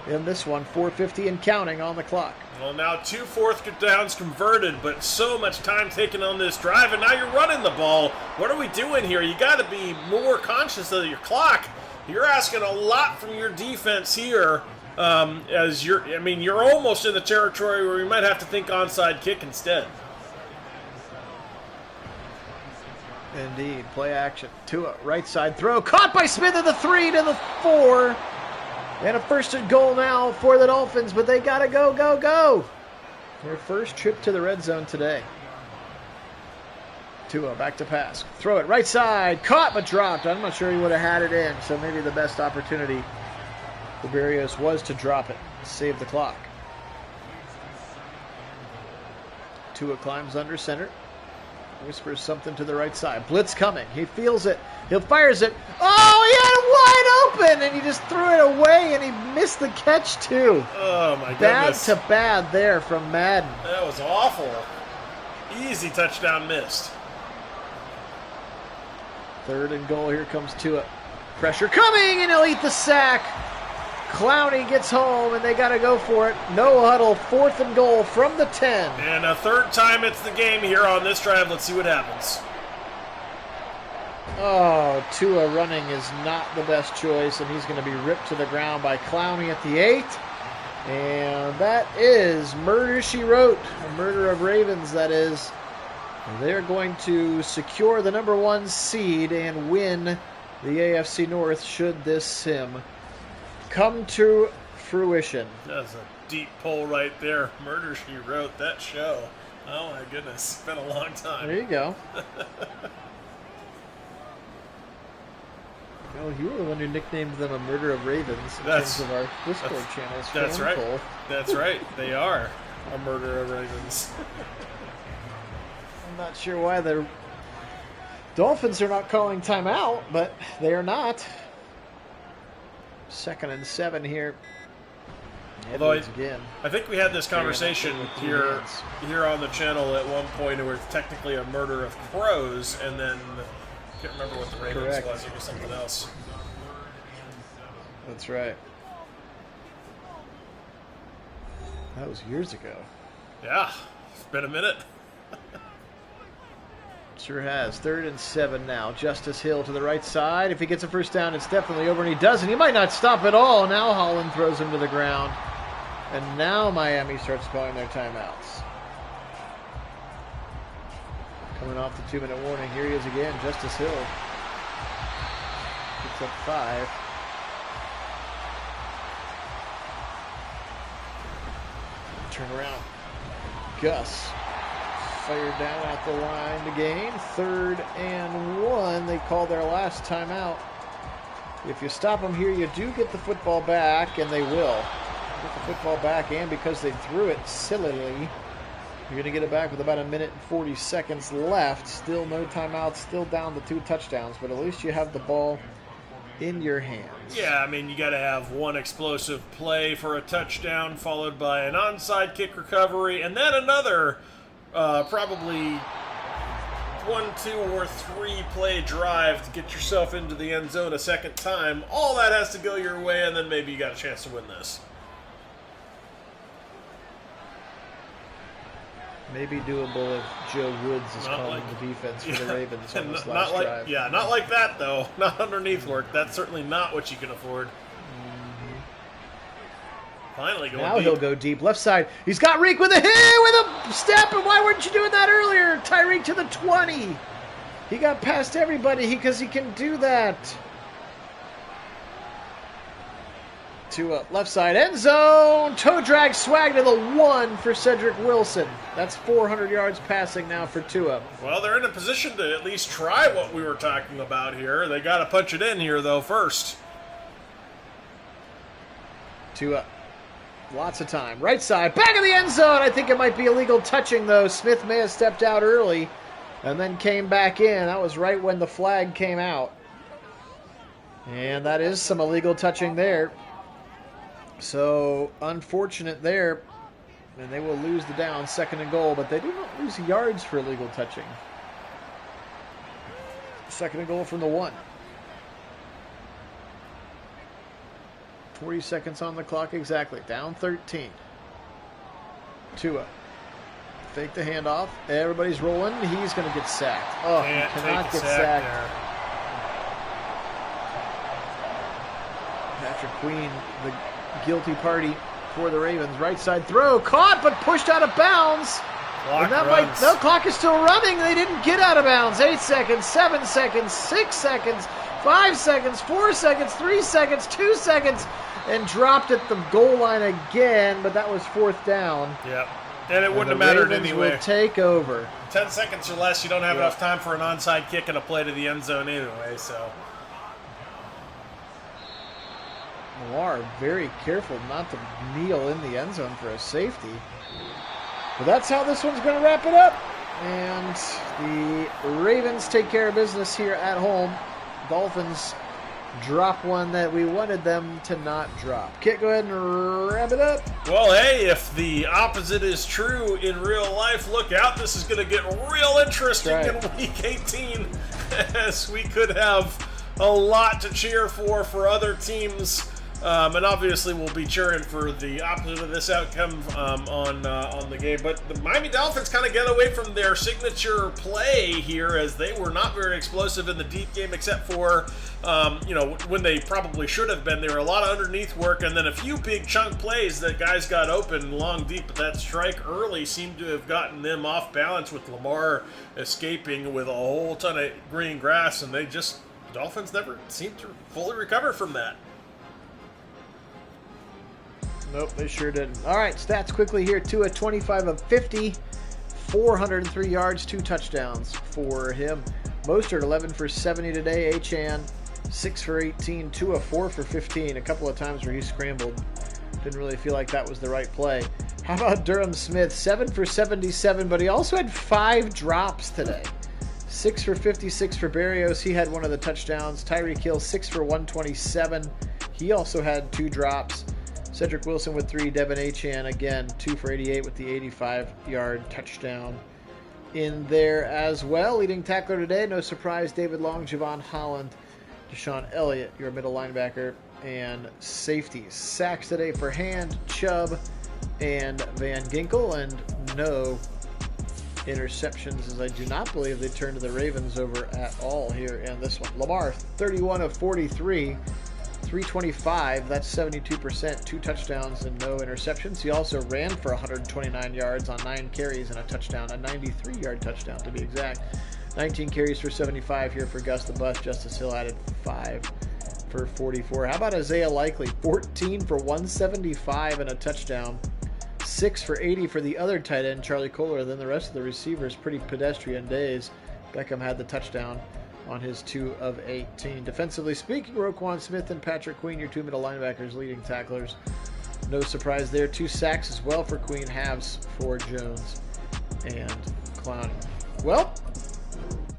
in this one. 4:50 and counting on the clock. Well, now 2 4th downs converted, but so much time taken on this drive, and now you're running the ball. What are we doing here? You got to be more conscious of your clock. You're asking a lot from your defense here. You're almost in the territory where you might have to think onside kick instead. Indeed, play action. Tua, right side throw, caught by Smith at the 3 to the 4. And a first and goal now for the Dolphins, but they gotta go. Their first trip to the red zone today. Tua back to pass. Throw it right side, caught but dropped. I'm not sure he would have had it in, so maybe the best opportunity for Berrios was to drop it, save the clock. Tua climbs under center. Whispers something to the right side. Blitz coming. He feels it. He fires it. Oh, he had it wide open, and he just threw it away, and he missed the catch, too. Oh, my bad goodness. to bad there from Madden. That was awful. Easy touchdown missed. Third and goal. Here comes Tua. Pressure coming, and he'll eat the sack. Clowney gets home, and they got to go for it. No huddle, fourth and goal from the 10. And a third time it's the game here on this drive. Let's see what happens. Oh, Tua running is not the best choice, and he's going to be ripped to the ground by Clowney at the 8. And that is murder, she wrote. A murder of Ravens, that is. They're going to secure the number 1 seed and win the AFC North should this sim come to fruition. That's a deep pull right there. Murder, she wrote. That show. Oh, my goodness. It's been a long time. There you go. Well, you were the one who nicknamed them a murder of Ravens in terms of our Discord channels. That's right. That's right. They are a murder of Ravens. I'm not sure why the Dolphins are not calling timeout, but they are not. 2nd and 7 here. Although again. I think we had this conversation here on the channel at one point where it's technically a murder of crows, and then I can't remember what the Ravens was. It was something else. That's right. That was years ago. Yeah, it's been a minute. Sure has. 3rd and 7 now. Justice Hill to the right side. If he gets a first down, it's definitely over, and he doesn't. He might not stop at all. Now Holland throws him to the ground. And now Miami starts calling their timeouts. Coming off the 2-minute warning. Here he is again. Justice Hill. Picks up 5. Turn around. Gus. Fired down at the line to gain. 3rd and 1. They call their last timeout. If you stop them here, you do get the football back, and they will. Get the football back, and because they threw it sillily, you're going to get it back with about 1 minute and 40 seconds left. Still no timeouts, still down to 2 touchdowns, but at least you have the ball in your hands. Yeah, I mean, you got to have one explosive play for a touchdown, followed by an onside kick recovery, and then another probably 1, 2, or 3 play drive to get yourself into the end zone a second time. All that has to go your way, and then maybe you got a chance to win this. Maybe doable if Joe Woods is calling the defense for the Ravens on this last drive. Yeah, not like that, though. Not underneath work. That's certainly not what you can afford. Finally going now deep. He'll go deep. Left side. He's got Reek with a step, and why weren't you doing that earlier? Tyreek to the 20. He got past everybody because he can do that. To left side end zone. Toe drag swag to the 1 for Cedric Wilson. That's 400 yards passing now for Tua. Well, they're in a position to at least try what we were talking about here. They got to punch it in here, though, first. Tua. Lots of time. Right side. Back of the end zone. I think it might be illegal touching, though. Smith may have stepped out early and then came back in. That was right when the flag came out. And that is some illegal touching there. So, unfortunate there. And they will lose the down, 2nd and goal. But they do not lose yards for illegal touching. 2nd and goal from the 1. 40 seconds on the clock exactly. Down 13. Tua. Fake the handoff. Everybody's rolling. He's going to get sacked. Oh, he cannot get sacked. Patrick Queen, the guilty party for the Ravens. Right side throw. Caught, but pushed out of bounds. The clock is still running. They didn't get out of bounds. 8 seconds, 7 seconds, 6 seconds, 5 seconds, 4 seconds, 3 seconds, 2 seconds, and dropped at the goal line again, but that was 4th down. Yep. And it wouldn't have mattered anyway. Will take over. 10 seconds or less, you don't have enough time for an onside kick and a play to the end zone anyway, so. Lamar very careful not to kneel in the end zone for a safety. But that's how this one's going to wrap it up. And the Ravens take care of business here at home. Dolphins drop one that we wanted them to not drop. Kit, go ahead and wrap it up. Well, hey, if the opposite is true in real life, look out. This is going to get real interesting in Week 18, as we could have a lot to cheer for other teams. And obviously we'll be cheering for the opposite of this outcome on the game. But the Miami Dolphins kind of get away from their signature play here, as they were not very explosive in the deep game, except for when they probably should have been. There were a lot of underneath work and then a few big chunk plays that guys got open long deep. But that strike early seemed to have gotten them off balance, with Lamar escaping with a whole ton of green grass, and Dolphins never seemed to fully recover from that. Nope, they sure didn't. All right, stats quickly here. Tua, 25 of 50, 403 yards, 2 touchdowns for him. Mostert, 11 for 70 today. Achane, 6 for 18. Tua, 4 for 15. A couple of times where he scrambled. Didn't really feel like that was the right play. How about Durham Smith? 7 for 77, but he also had 5 drops today. 6 for 56 for Berrios. He had one of the touchdowns. Tyreek Hill, 6 for 127. He also had 2 drops. Cedric Wilson with 3. Devin Achane, again, 2 for 88 with the 85-yard touchdown in there as well. Leading tackler today, no surprise, David Long, Javon Holland, Deshaun Elliott, your middle linebacker, and safeties. Sacks today for Hand, Chubb, and Van Ginkel, and no interceptions, as I do not believe they turned to the Ravens over at all here in this one. Lamar, 31 of 43. 325, that's 72%, 2 touchdowns and no interceptions. He also ran for 129 yards on 9 carries and a touchdown, a 93-yard touchdown to be exact. 19 carries for 75 here for Gus the Bus. Justice Hill added 5 for 44. How about Isaiah Likely? 14 for 175 and a touchdown. 6 for 80 for the other tight end, Charlie Kohler. Then the rest of the receivers, pretty pedestrian days. Beckham had the touchdown on his 2 of 18. Defensively speaking, Roquan Smith and Patrick Queen, your 2 middle linebackers, leading tacklers. No surprise there. 2 sacks as well for Queen, halves for Jones and Clowney. Well,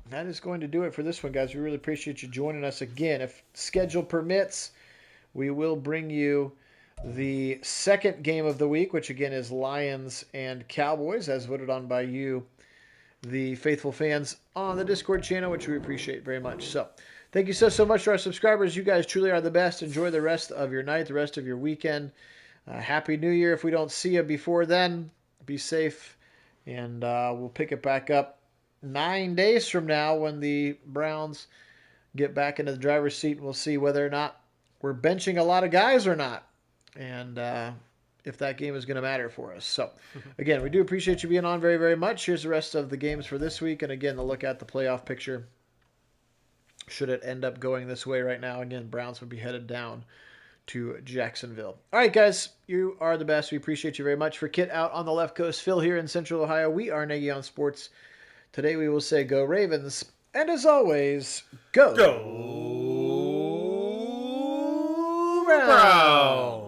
that is going to do it for this one, guys. We really appreciate you joining us again. If schedule permits, we will bring you the second game of the week, which again is Lions and Cowboys, as voted on by you, the faithful fans on the Discord channel, which we appreciate very much. So thank you so much to our subscribers. You guys truly are the best. Enjoy the rest of your night, the rest of your weekend. Happy New Year. If we don't see you before then, be safe. And we'll pick it back up 9 days from now when the Browns get back into the driver's seat, and we'll see whether or not we're benching a lot of guys or not. And if that game is going to matter for us. So, again, we do appreciate you being on very, very much. Here's the rest of the games for this week. And, again, the look at the playoff picture. Should it end up going this way right now, again, Browns would be headed down to Jacksonville. All right, guys, you are the best. We appreciate you very much. For Kit out on the left coast, Phil here in Central Ohio, we are Nagy on Sports. Today we will say go Ravens. And, as always, go Browns!